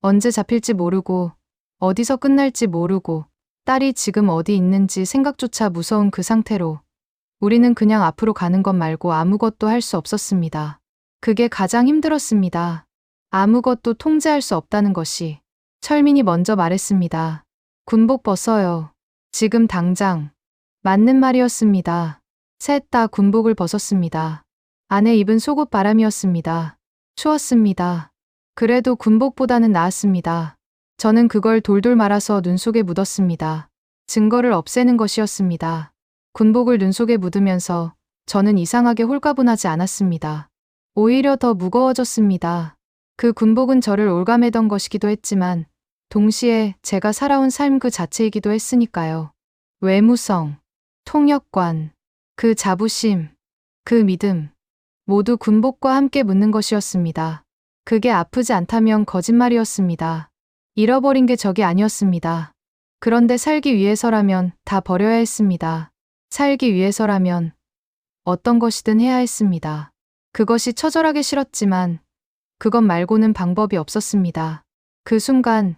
언제 잡힐지 모르고, 어디서 끝날지 모르고, 딸이 지금 어디 있는지 생각조차 무서운 그 상태로 우리는 그냥 앞으로 가는 것 말고 아무것도 할 수 없었습니다. 그게 가장 힘들었습니다. 아무것도 통제할 수 없다는 것이. 철민이 먼저 말했습니다. 군복 벗어요. 지금 당장. 맞는 말이었습니다. 셋 다 군복을 벗었습니다. 안에 입은 속옷 바람이었습니다. 추웠습니다. 그래도 군복보다는 나았습니다. 저는 그걸 돌돌 말아서 눈 속에 묻었습니다. 증거를 없애는 것이었습니다. 군복을 눈 속에 묻으면서 저는 이상하게 홀가분하지 않았습니다. 오히려 더 무거워졌습니다. 그 군복은 저를 올가매던 것이기도 했지만 동시에 제가 살아온 삶 그 자체이기도 했으니까요. 외무성, 통역관, 그 자부심, 그 믿음, 모두 군복과 함께 묻는 것이었습니다. 그게 아프지 않다면 거짓말이었습니다. 잃어버린 게 적이 아니었습니다. 그런데 살기 위해서라면 다 버려야 했습니다. 살기 위해서라면 어떤 것이든 해야 했습니다. 그것이 처절하게 싫었지만 그것 말고는 방법이 없었습니다. 그 순간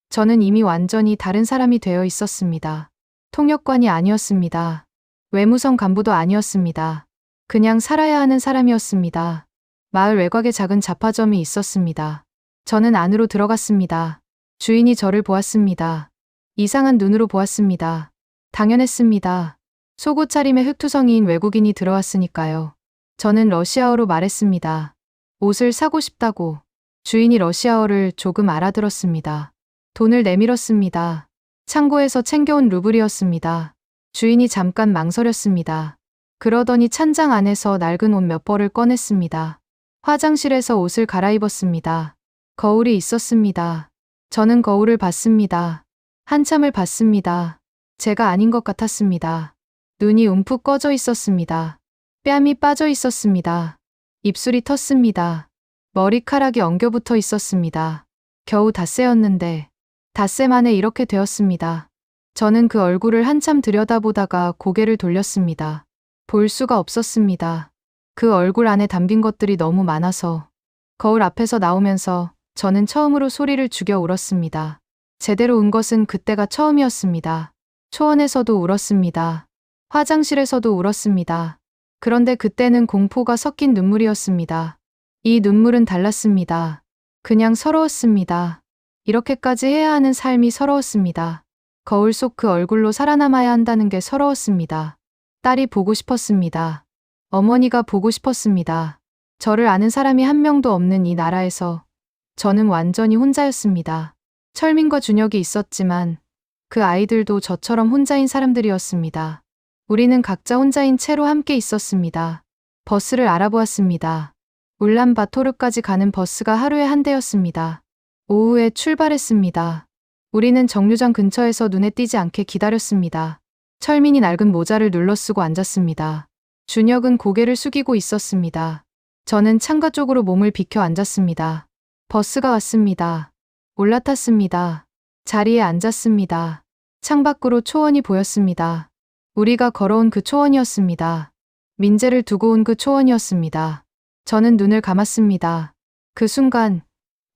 저는 이미 완전히 다른 사람이 되어 있었습니다. 통역관이 아니었습니다. 외무성 간부도 아니었습니다. 그냥 살아야 하는 사람이었습니다. 마을 외곽에 작은 잡화점이 있었습니다. 저는 안으로 들어갔습니다. 주인이 저를 보았습니다. 이상한 눈으로 보았습니다. 당연했습니다. 속옷 차림의 흑투성이인 외국인이 들어왔으니까요. 저는 러시아어로 말했습니다. 옷을 사고 싶다고. 주인이 러시아어를 조금 알아들었습니다. 돈을 내밀었습니다. 창고에서 챙겨온 루블이었습니다. 주인이 잠깐 망설였습니다. 그러더니 찬장 안에서 낡은 옷 몇 벌을 꺼냈습니다. 화장실에서 옷을 갈아입었습니다. 거울이 있었습니다. 저는 거울을 봤습니다. 한참을 봤습니다. 제가 아닌 것 같았습니다. 눈이 움푹 꺼져 있었습니다. 뺨이 빠져 있었습니다. 입술이 텄습니다. 머리카락이 엉겨붙어 있었습니다. 겨우 닷새였는데 닷새 만에 이렇게 되었습니다. 저는 그 얼굴을 한참 들여다보다가 고개를 돌렸습니다. 볼 수가 없었습니다. 그 얼굴 안에 담긴 것들이 너무 많아서 거울 앞에서 나오면서 저는 처음으로 소리를 죽여 울었습니다. 제대로 운 것은 그때가 처음이었습니다. 초원에서도 울었습니다. 화장실에서도 울었습니다. 그런데 그때는 공포가 섞인 눈물이었습니다. 이 눈물은 달랐습니다. 그냥 서러웠습니다. 이렇게까지 해야 하는 삶이 서러웠습니다. 거울 속 그 얼굴로 살아남아야 한다는 게 서러웠습니다. 딸이 보고 싶었습니다. 어머니가 보고 싶었습니다. 저를 아는 사람이 한 명도 없는 이 나라에서 저는 완전히 혼자였습니다. 철민과 준혁이 있었지만 그 아이들도 저처럼 혼자인 사람들이었습니다. 우리는 각자 혼자인 채로 함께 있었습니다. 버스를 알아보았습니다. 울란바토르까지 가는 버스가 하루에 한 대였습니다. 오후에 출발했습니다. 우리는 정류장 근처에서 눈에 띄지 않게 기다렸습니다. 철민이 낡은 모자를 눌러쓰고 앉았습니다. 준혁은 고개를 숙이고 있었습니다. 저는 창가 쪽으로 몸을 비켜 앉았습니다. 버스가 왔습니다. 올라탔습니다. 자리에 앉았습니다. 창밖으로 초원이 보였습니다. 우리가 걸어온 그 초원이었습니다. 민재를 두고 온 그 초원이었습니다. 저는 눈을 감았습니다. 그 순간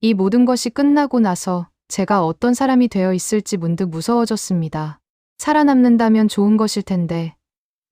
이 모든 것이 끝나고 나서 제가 어떤 사람이 되어 있을지 문득 무서워졌습니다. 살아남는다면 좋은 것일 텐데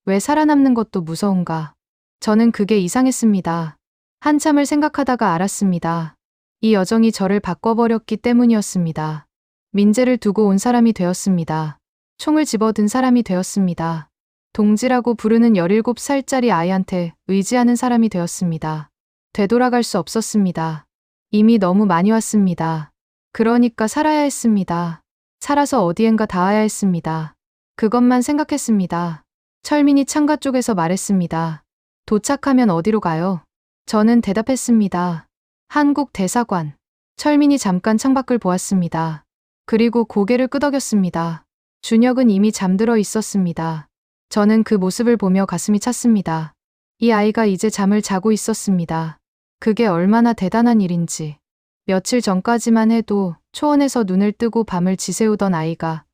왜 살아남는 것도 무서운가? 저는 그게 이상했습니다. 한참을 생각하다가 알았습니다. 이 여정이 저를 바꿔버렸기 때문이었습니다. 민재를 두고 온 사람이 되었습니다. 총을 집어든 사람이 되었습니다. 동지라고 부르는 17살짜리 아이한테 의지하는 사람이 되었습니다. 되돌아갈 수 없었습니다. 이미 너무 많이 왔습니다. 그러니까 살아야 했습니다. 살아서 어디엔가 닿아야 했습니다. 그것만 생각했습니다. 철민이 창가 쪽에서 말했습니다. 도착하면 어디로 가요? 저는 대답했습니다. 한국 대사관. 철민이 잠깐 창밖을 보았습니다. 그리고 고개를 끄덕였습니다. 준혁은 이미 잠들어 있었습니다. 저는 그 모습을 보며 가슴이 찼습니다. 이 아이가 이제 잠을 자고 있었습니다. 그게 얼마나 대단한 일인지. 며칠 전까지만 해도 초원에서 눈을 뜨고 밤을 지새우던 아이가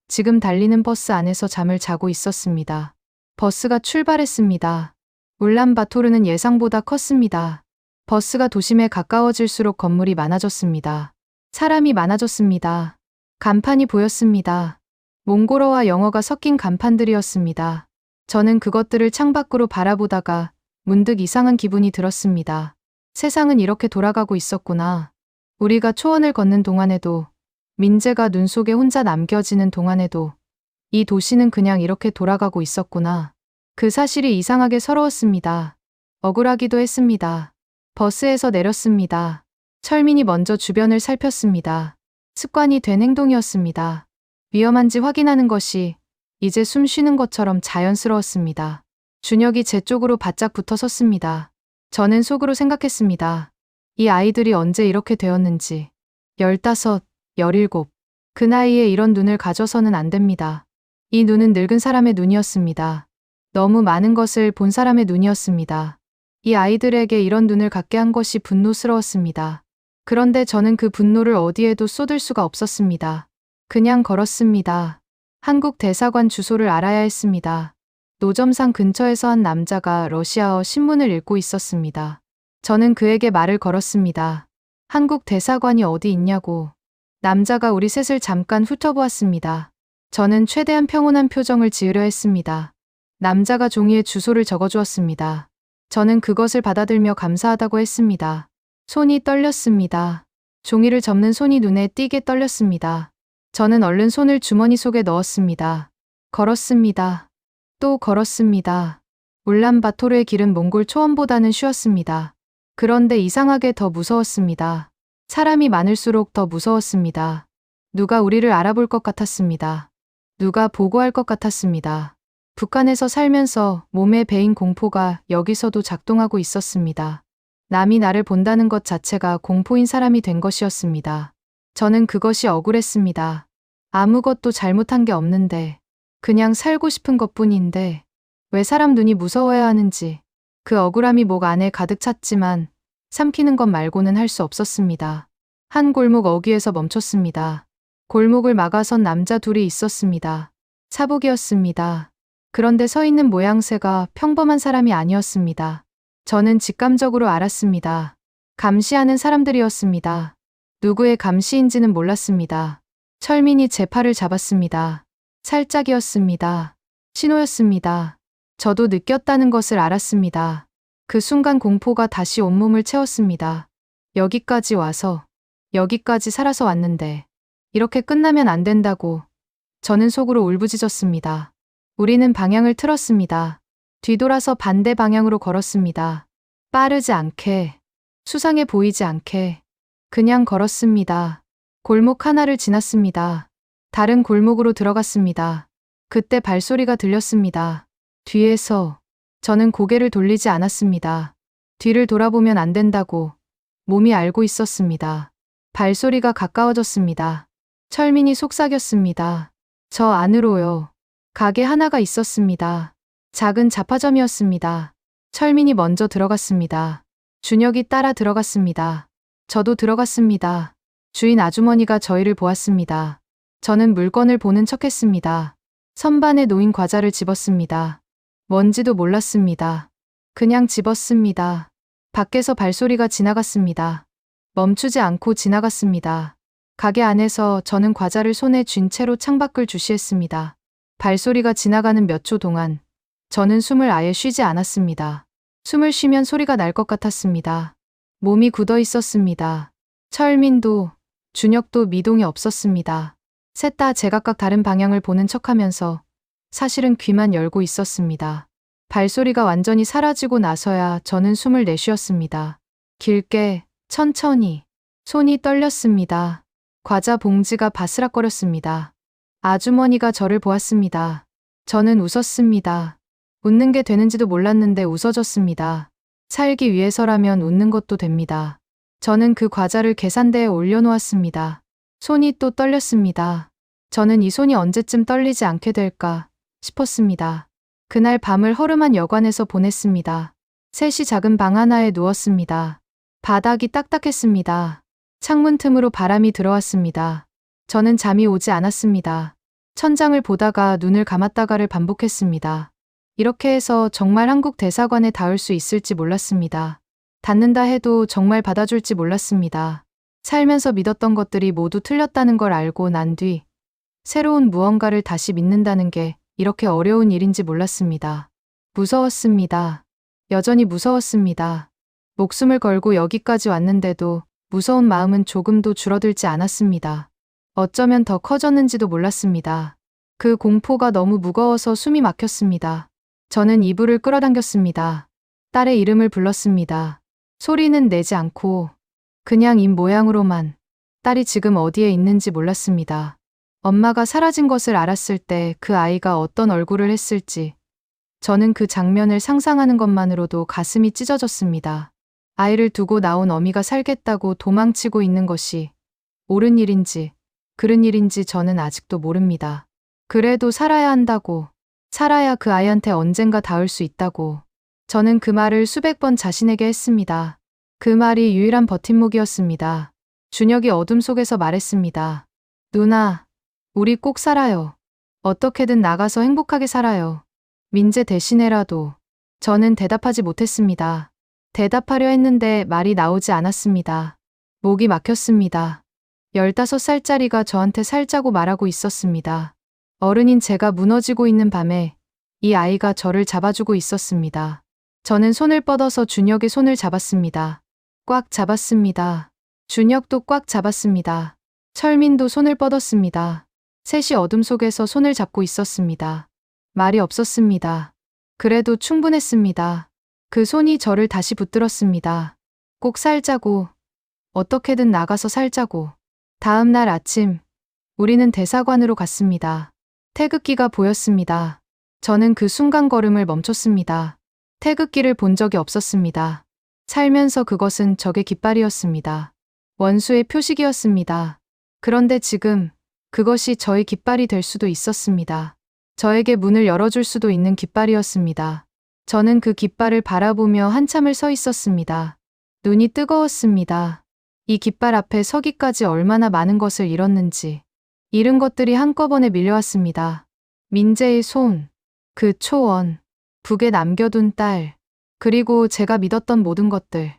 지금 달리는 버스 안에서 잠을 자고 있었습니다. 버스가 출발했습니다. 울란바토르는 예상보다 컸습니다. 버스가 도심에 가까워질수록 건물이 많아졌습니다. 사람이 많아졌습니다. 간판이 보였습니다. 몽골어와 영어가 섞인 간판들이었습니다. 저는 그것들을 창밖으로 바라보다가 문득 이상한 기분이 들었습니다. 세상은 이렇게 돌아가고 있었구나. 우리가 초원을 걷는 동안에도, 민재가 눈 속에 혼자 남겨지는 동안에도 이 도시는 그냥 이렇게 돌아가고 있었구나. 그 사실이 이상하게 서러웠습니다. 억울하기도 했습니다. 버스에서 내렸습니다. 철민이 먼저 주변을 살폈습니다. 습관이 된 행동이었습니다. 위험한지 확인하는 것이 이제 숨 쉬는 것처럼 자연스러웠습니다. 준혁이 제 쪽으로 바짝 붙어 섰습니다. 저는 속으로 생각했습니다. 이 아이들이 언제 이렇게 되었는지. 15, 17. 그 나이에 이런 눈을 가져서는 안 됩니다. 이 눈은 늙은 사람의 눈이었습니다. 너무 많은 것을 본 사람의 눈이었습니다. 이 아이들에게 이런 눈을 갖게 한 것이 분노스러웠습니다. 그런데 저는 그 분노를 어디에도 쏟을 수가 없었습니다. 그냥 걸었습니다. 한국 대사관 주소를 알아야 했습니다. 노점상 근처에서 한 남자가 러시아어 신문을 읽고 있었습니다. 저는 그에게 말을 걸었습니다. 한국 대사관이 어디 있냐고. 남자가 우리 셋을 잠깐 훑어보았습니다. 저는 최대한 평온한 표정을 지으려 했습니다. 남자가 종이에 주소를 적어주었습니다. 저는 그것을 받아들며 감사하다고 했습니다. 손이 떨렸습니다. 종이를 접는 손이 눈에 띄게 떨렸습니다. 저는 얼른 손을 주머니 속에 넣었습니다. 걸었습니다. 또 걸었습니다. 울란바토르의 길은 몽골 초원보다는 쉬웠습니다. 그런데 이상하게 더 무서웠습니다. 사람이 많을수록 더 무서웠습니다. 누가 우리를 알아볼 것 같았습니다. 누가 보고할 것 같았습니다. 북한에서 살면서 몸에 배인 공포가 여기서도 작동하고 있었습니다. 남이 나를 본다는 것 자체가 공포인 사람이 된 것이었습니다. 저는 그것이 억울했습니다. 아무것도 잘못한 게 없는데, 그냥 살고 싶은 것뿐인데, 왜 사람 눈이 무서워야 하는지, 그 억울함이 목 안에 가득 찼지만, 삼키는 것 말고는 할 수 없었습니다. 한 골목 어귀에서 멈췄습니다. 골목을 막아선 남자 둘이 있었습니다. 사복이었습니다. 그런데 서 있는 모양새가 평범한 사람이 아니었습니다. 저는 직감적으로 알았습니다. 감시하는 사람들이었습니다. 누구의 감시인지는 몰랐습니다. 철민이 제 팔을 잡았습니다. 살짝이었습니다. 신호였습니다. 저도 느꼈다는 것을 알았습니다. 그 순간 공포가 다시 온몸을 채웠습니다. 여기까지 와서, 여기까지 살아서 왔는데, 이렇게 끝나면 안 된다고. 저는 속으로 울부짖었습니다. 우리는 방향을 틀었습니다. 뒤돌아서 반대 방향으로 걸었습니다. 빠르지 않게, 수상해 보이지 않게, 그냥 걸었습니다. 골목 하나를 지났습니다. 다른 골목으로 들어갔습니다. 그때 발소리가 들렸습니다. 뒤에서. 저는 고개를 돌리지 않았습니다. 뒤를 돌아보면 안 된다고 몸이 알고 있었습니다. 발소리가 가까워졌습니다. 철민이 속삭였습니다. 저 안으로요. 가게 하나가 있었습니다. 작은 잡화점이었습니다. 철민이 먼저 들어갔습니다. 준혁이 따라 들어갔습니다. 저도 들어갔습니다. 주인 아주머니가 저희를 보았습니다. 저는 물건을 보는 척했습니다. 선반에 놓인 과자를 집었습니다. 뭔지도 몰랐습니다. 그냥 집었습니다. 밖에서 발소리가 지나갔습니다. 멈추지 않고 지나갔습니다. 가게 안에서 저는 과자를 손에 쥔 채로 창밖을 주시했습니다. 발소리가 지나가는 몇 초 동안 저는 숨을 아예 쉬지 않았습니다. 숨을 쉬면 소리가 날 것 같았습니다. 몸이 굳어 있었습니다. 철민도, 준혁도 미동이 없었습니다. 셋 다 제각각 다른 방향을 보는 척하면서 사실은 귀만 열고 있었습니다. 발소리가 완전히 사라지고 나서야 저는 숨을 내쉬었습니다. 길게, 천천히. 손이 떨렸습니다. 과자 봉지가 바스락거렸습니다. 아주머니가 저를 보았습니다. 저는 웃었습니다. 웃는 게 되는지도 몰랐는데 웃어졌습니다. 살기 위해서라면 웃는 것도 됩니다. 저는 그 과자를 계산대에 올려놓았습니다. 손이 또 떨렸습니다. 저는 이 손이 언제쯤 떨리지 않게 될까 싶었습니다. 그날 밤을 허름한 여관에서 보냈습니다. 셋이 작은 방 하나에 누웠습니다. 바닥이 딱딱했습니다. 창문 틈으로 바람이 들어왔습니다. 저는 잠이 오지 않았습니다. 천장을 보다가 눈을 감았다가를 반복했습니다. 이렇게 해서 정말 한국 대사관에 닿을 수 있을지 몰랐습니다. 닿는다 해도 정말 받아줄지 몰랐습니다. 살면서 믿었던 것들이 모두 틀렸다는 걸 알고 난 뒤 새로운 무언가를 다시 믿는다는 게 이렇게 어려운 일인지 몰랐습니다. 무서웠습니다. 여전히 무서웠습니다. 목숨을 걸고 여기까지 왔는데도 무서운 마음은 조금도 줄어들지 않았습니다. 어쩌면 더 커졌는지도 몰랐습니다. 그 공포가 너무 무거워서 숨이 막혔습니다. 저는 이불을 끌어당겼습니다. 딸의 이름을 불렀습니다. 소리는 내지 않고 그냥 입 모양으로만 딸이 지금 어디에 있는지 몰랐습니다. 엄마가 사라진 것을 알았을 때 그 아이가 어떤 얼굴을 했을지 저는 그 장면을 상상하는 것만으로도 가슴이 찢어졌습니다. 아이를 두고 나온 어미가 살겠다고 도망치고 있는 것이 옳은 일인지 그른 일인지 저는 아직도 모릅니다. 그래도 살아야 한다고, 살아야 그 아이한테 언젠가 닿을 수 있다고 저는 그 말을 수백 번 자신에게 했습니다. 그 말이 유일한 버팀목이었습니다. 준혁이 어둠 속에서 말했습니다. 누나, 우리 꼭 살아요. 어떻게든 나가서 행복하게 살아요. 민재 대신에라도. 저는 대답하지 못했습니다. 대답하려 했는데 말이 나오지 않았습니다. 목이 막혔습니다. 15살짜리가 저한테 살자고 말하고 있었습니다. 어른인 제가 무너지고 있는 밤에 이 아이가 저를 잡아주고 있었습니다. 저는 손을 뻗어서 준혁의 손을 잡았습니다. 꽉 잡았습니다. 준혁도 꽉 잡았습니다. 철민도 손을 뻗었습니다. 셋이 어둠 속에서 손을 잡고 있었습니다. 말이 없었습니다. 그래도 충분했습니다. 그 손이 저를 다시 붙들었습니다. 꼭 살자고, 어떻게든 나가서 살자고. 다음 날 아침, 우리는 대사관으로 갔습니다. 태극기가 보였습니다. 저는 그 순간 걸음을 멈췄습니다. 태극기를 본 적이 없었습니다. 살면서 그것은 적의 깃발이었습니다. 원수의 표식이었습니다. 그런데 지금 그것이 저의 깃발이 될 수도 있었습니다. 저에게 문을 열어줄 수도 있는 깃발이었습니다. 저는 그 깃발을 바라보며 한참을 서 있었습니다. 눈이 뜨거웠습니다. 이 깃발 앞에 서기까지 얼마나 많은 것을 잃었는지. 잃은 것들이 한꺼번에 밀려왔습니다. 민재의 손, 그 초원, 북에 남겨둔 딸, 그리고 제가 믿었던 모든 것들.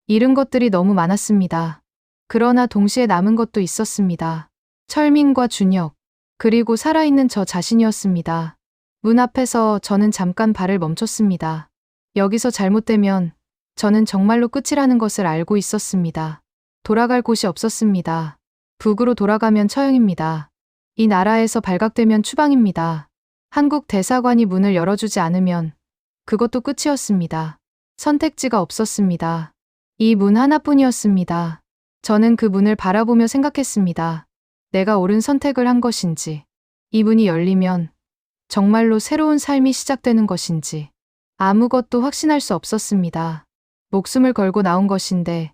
잃은 것들이 너무 많았습니다. 그러나 동시에 남은 것도 있었습니다. 철민과 준혁, 그리고 살아있는 저 자신이었습니다. 문 앞에서 저는 잠깐 발을 멈췄습니다. 여기서 잘못되면 저는 정말로 끝이라는 것을 알고 있었습니다. 돌아갈 곳이 없었습니다. 북으로 돌아가면 처형입니다. 이 나라에서 발각되면 추방입니다. 한국 대사관이 문을 열어주지 않으면 그것도 끝이었습니다. 선택지가 없었습니다. 이 문 하나뿐이었습니다. 저는 그 문을 바라보며 생각했습니다. 내가 옳은 선택을 한 것인지, 이 문이 열리면 정말로 새로운 삶이 시작되는 것인지 아무것도 확신할 수 없었습니다. 목숨을 걸고 나온 것인데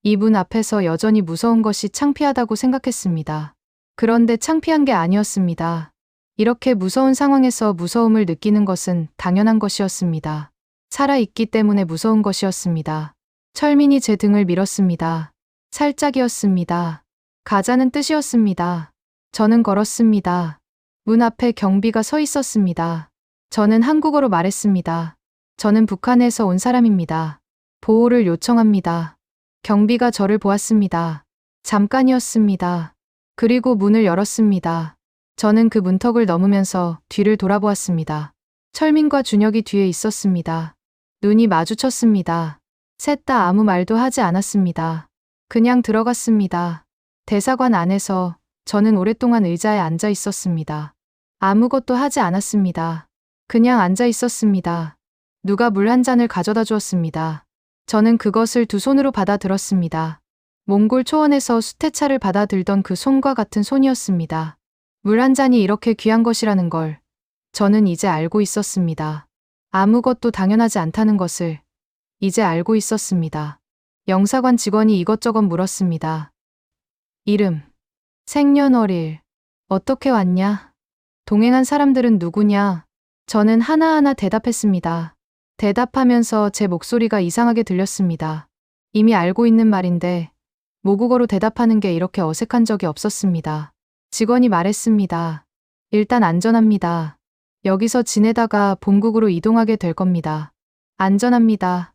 이 문 앞에서 여전히 무서운 것이 창피하다고 생각했습니다. 그런데 창피한 게 아니었습니다. 이렇게 무서운 상황에서 무서움을 느끼는 것은 당연한 것이었습니다. 살아있기 때문에 무서운 것이었습니다. 철민이 제 등을 밀었습니다. 살짝이었습니다. 가자는 뜻이었습니다. 저는 걸었습니다. 문 앞에 경비가 서 있었습니다. 저는 한국어로 말했습니다. 저는 북한에서 온 사람입니다. 보호를 요청합니다. 경비가 저를 보았습니다. 잠깐이었습니다. 그리고 문을 열었습니다. 저는 그 문턱을 넘으면서 뒤를 돌아보았습니다. 철민과 준혁이 뒤에 있었습니다. 눈이 마주쳤습니다. 셋 다 아무 말도 하지 않았습니다. 그냥 들어갔습니다. 대사관 안에서 저는 오랫동안 의자에 앉아 있었습니다. 아무것도 하지 않았습니다. 그냥 앉아 있었습니다. 누가 물 한 잔을 가져다 주었습니다. 저는 그것을 두 손으로 받아 들었습니다. 몽골 초원에서 수태차를 받아 들던 그 손과 같은 손이었습니다. 물 한 잔이 이렇게 귀한 것이라는 걸 저는 이제 알고 있었습니다. 아무것도 당연하지 않다는 것을 이제 알고 있었습니다. 영사관 직원이 이것저것 물었습니다. 이름, 생년월일, 어떻게 왔냐? 동행한 사람들은 누구냐? 저는 하나하나 대답했습니다. 대답하면서 제 목소리가 이상하게 들렸습니다. 이미 알고 있는 말인데 모국어로 대답하는 게 이렇게 어색한 적이 없었습니다. 직원이 말했습니다. 일단 안전합니다. 여기서 지내다가 본국으로 이동하게 될 겁니다. 안전합니다.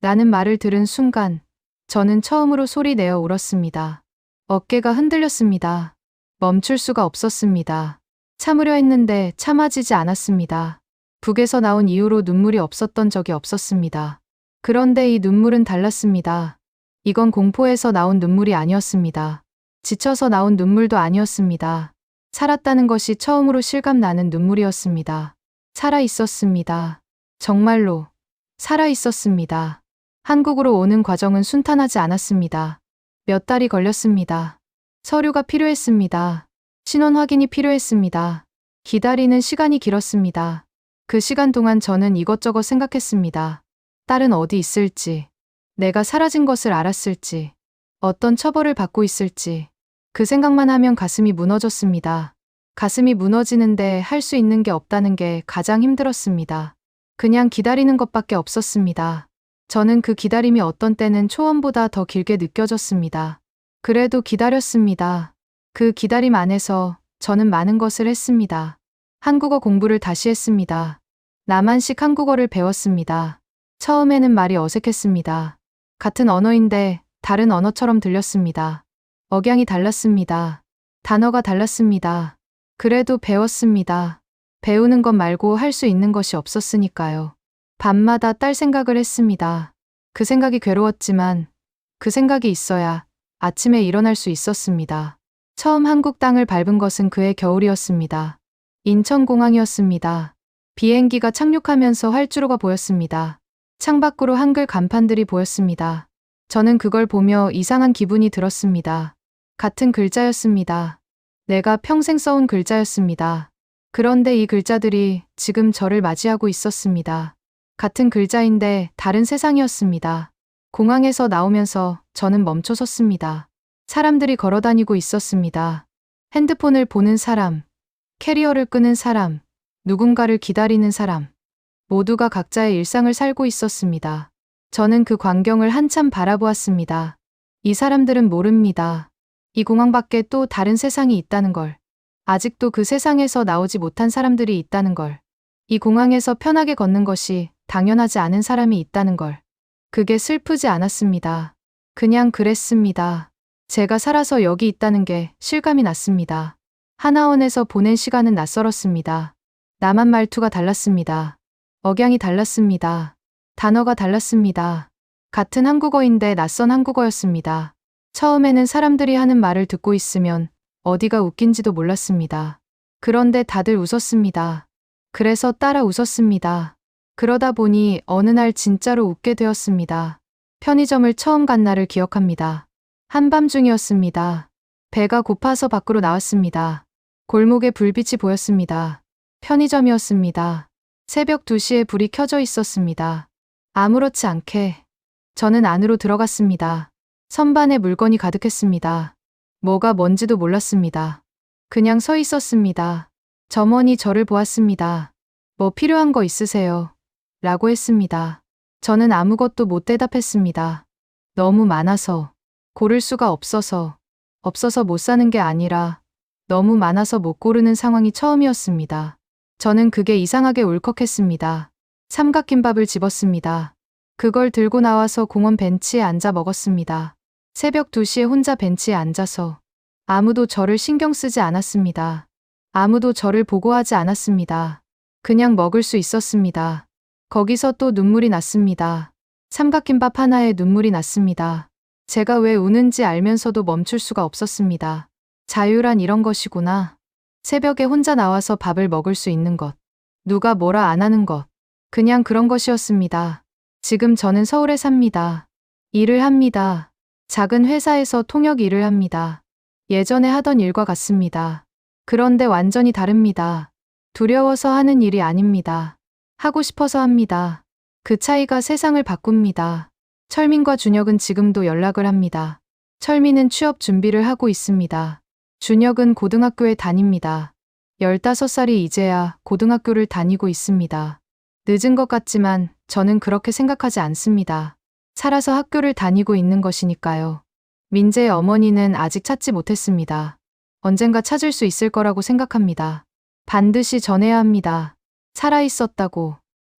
라는 말을 들은 순간 저는 처음으로 소리 내어 울었습니다. 어깨가 흔들렸습니다. 멈출 수가 없었습니다. 참으려 했는데 참아지지 않았습니다. 북에서 나온 이후로 눈물이 없었던 적이 없었습니다. 그런데 이 눈물은 달랐습니다. 이건 공포에서 나온 눈물이 아니었습니다. 지쳐서 나온 눈물도 아니었습니다. 살았다는 것이 처음으로 실감나는 눈물이었습니다. 살아 있었습니다. 정말로 살아 있었습니다. 한국으로 오는 과정은 순탄하지 않았습니다. 몇 달이 걸렸습니다. 서류가 필요했습니다. 신원 확인이 필요했습니다. 기다리는 시간이 길었습니다. 그 시간 동안 저는 이것저것 생각했습니다. 딸은 어디 있을지, 내가 사라진 것을 알았을지, 어떤 처벌을 받고 있을지, 그 생각만 하면 가슴이 무너졌습니다. 가슴이 무너지는데 할 수 있는 게 없다는 게 가장 힘들었습니다. 그냥 기다리는 것밖에 없었습니다. 저는 그 기다림이 어떤 때는 초원보다 더 길게 느껴졌습니다. 그래도 기다렸습니다. 그 기다림 안에서 저는 많은 것을 했습니다. 한국어 공부를 다시 했습니다. 나만식 한국어를 배웠습니다. 처음에는 말이 어색했습니다. 같은 언어인데 다른 언어처럼 들렸습니다. 억양이 달랐습니다. 단어가 달랐습니다. 그래도 배웠습니다. 배우는 것 말고 할 수 있는 것이 없었으니까요. 밤마다 딸 생각을 했습니다. 그 생각이 괴로웠지만 그 생각이 있어야 아침에 일어날 수 있었습니다. 처음 한국 땅을 밟은 것은 그해 겨울이었습니다. 인천공항이었습니다. 비행기가 착륙하면서 활주로가 보였습니다. 창밖으로 한글 간판들이 보였습니다. 저는 그걸 보며 이상한 기분이 들었습니다. 같은 글자였습니다. 내가 평생 써온 글자였습니다. 그런데 이 글자들이 지금 저를 맞이하고 있었습니다. 같은 글자인데 다른 세상이었습니다. 공항에서 나오면서 저는 멈춰 섰습니다. 사람들이 걸어다니고 있었습니다. 핸드폰을 보는 사람, 캐리어를 끄는 사람, 누군가를 기다리는 사람, 모두가 각자의 일상을 살고 있었습니다. 저는 그 광경을 한참 바라보았습니다. 이 사람들은 모릅니다. 이 공항 밖에 또 다른 세상이 있다는 걸. 아직도 그 세상에서 나오지 못한 사람들이 있다는 걸. 이 공항에서 편하게 걷는 것이 당연하지 않은 사람이 있다는 걸. 그게 슬프지 않았습니다. 그냥 그랬습니다. 제가 살아서 여기 있다는 게 실감이 났습니다. 하나원에서 보낸 시간은 낯설었습니다. 나만 말투가 달랐습니다. 억양이 달랐습니다. 단어가 달랐습니다. 같은 한국어인데 낯선 한국어였습니다. 처음에는 사람들이 하는 말을 듣고 있으면 어디가 웃긴지도 몰랐습니다. 그런데 다들 웃었습니다. 그래서 따라 웃었습니다. 그러다 보니 어느 날 진짜로 웃게 되었습니다. 편의점을 처음 간 날을 기억합니다. 한밤중이었습니다. 배가 고파서 밖으로 나왔습니다. 골목에 불빛이 보였습니다. 편의점이었습니다. 새벽 2시에 불이 켜져 있었습니다. 아무렇지 않게 저는 안으로 들어갔습니다. 선반에 물건이 가득했습니다. 뭐가 뭔지도 몰랐습니다. 그냥 서 있었습니다. 점원이 저를 보았습니다. 뭐 필요한 거 있으세요? 라고 했습니다. 저는 아무것도 못 대답했습니다. 너무 많아서, 고를 수가 없어서 못 사는 게 아니라 너무 많아서 못 고르는 상황이 처음이었습니다. 저는 그게 이상하게 울컥했습니다. 삼각김밥을 집었습니다. 그걸 들고 나와서 공원 벤치에 앉아 먹었습니다. 새벽 2시에 혼자 벤치에 앉아서 아무도 저를 신경 쓰지 않았습니다. 아무도 저를 보고하지 않았습니다. 그냥 먹을 수 있었습니다. 거기서 또 눈물이 났습니다. 삼각김밥 하나에 눈물이 났습니다. 제가 왜 우는지 알면서도 멈출 수가 없었습니다. 자유란 이런 것이구나. 새벽에 혼자 나와서 밥을 먹을 수 있는 것. 누가 뭐라 안 하는 것. 그냥 그런 것이었습니다. 지금 저는 서울에 삽니다. 일을 합니다. 작은 회사에서 통역 일을 합니다. 예전에 하던 일과 같습니다. 그런데 완전히 다릅니다. 두려워서 하는 일이 아닙니다. 하고 싶어서 합니다. 그 차이가 세상을 바꿉니다. 철민과 준혁은 지금도 연락을 합니다. 철민은 취업 준비를 하고 있습니다. 준혁은 고등학교에 다닙니다. 15살이 이제야 고등학교를 다니고 있습니다. 늦은 것 같지만 저는 그렇게 생각하지 않습니다. 살아서 학교를 다니고 있는 것이니까요. 민재의 어머니는 아직 찾지 못했습니다. 언젠가 찾을 수 있을 거라고 생각합니다. 반드시 전해야 합니다. 살아있었다고.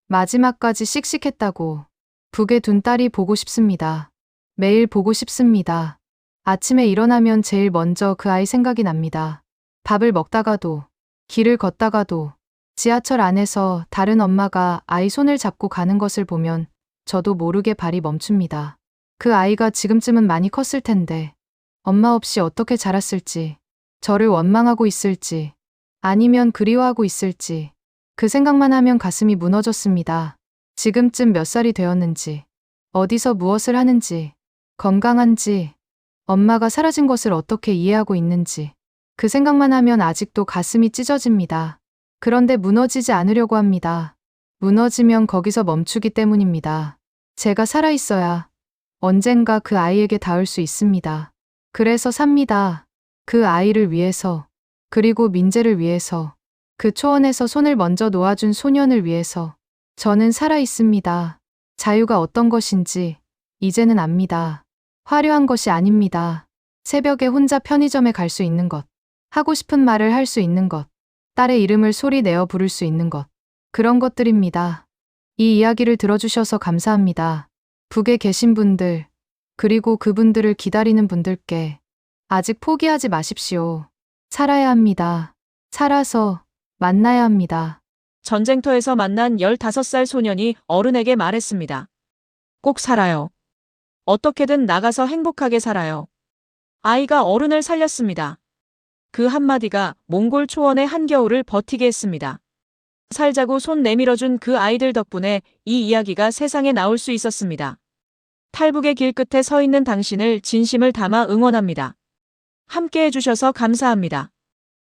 마지막까지 씩씩했다고. 북에 둔 딸이 보고 싶습니다. 매일 보고 싶습니다. 아침에 일어나면 제일 먼저 그 아이 생각이 납니다. 밥을 먹다가도, 길을 걷다가도, 지하철 안에서 다른 엄마가 아이 손을 잡고 가는 것을 보면 저도 모르게 발이 멈춥니다. 그 아이가 지금쯤은 많이 컸을 텐데, 엄마 없이 어떻게 자랐을지, 저를 원망하고 있을지, 아니면 그리워하고 있을지, 그 생각만 하면 가슴이 무너졌습니다. 지금쯤 몇 살이 되었는지, 어디서 무엇을 하는지, 건강한지, 엄마가 사라진 것을 어떻게 이해하고 있는지. 그 생각만 하면 아직도 가슴이 찢어집니다. 그런데 무너지지 않으려고 합니다. 무너지면 거기서 멈추기 때문입니다. 제가 살아있어야 언젠가 그 아이에게 닿을 수 있습니다. 그래서 삽니다. 그 아이를 위해서, 그리고 민재를 위해서, 그 초원에서 손을 먼저 놓아준 소년을 위해서. 저는 살아있습니다. 자유가 어떤 것인지 이제는 압니다. 화려한 것이 아닙니다. 새벽에 혼자 편의점에 갈 수 있는 것, 하고 싶은 말을 할 수 있는 것, 딸의 이름을 소리 내어 부를 수 있는 것, 그런 것들입니다. 이 이야기를 들어주셔서 감사합니다. 북에 계신 분들, 그리고 그분들을 기다리는 분들께 아직 포기하지 마십시오. 살아야 합니다. 살아서 만나야 합니다. 전쟁터에서 만난 15살 소년이 어른에게 말했습니다. 꼭 살아요. 어떻게든 나가서 행복하게 살아요. 아이가 어른을 살렸습니다. 그 한마디가 몽골 초원의 한겨울을 버티게 했습니다. 살자고 손 내밀어준 그 아이들 덕분에 이 이야기가 세상에 나올 수 있었습니다. 탈북의 길 끝에 서 있는 당신을 진심을 담아 응원합니다. 함께 해주셔서 감사합니다.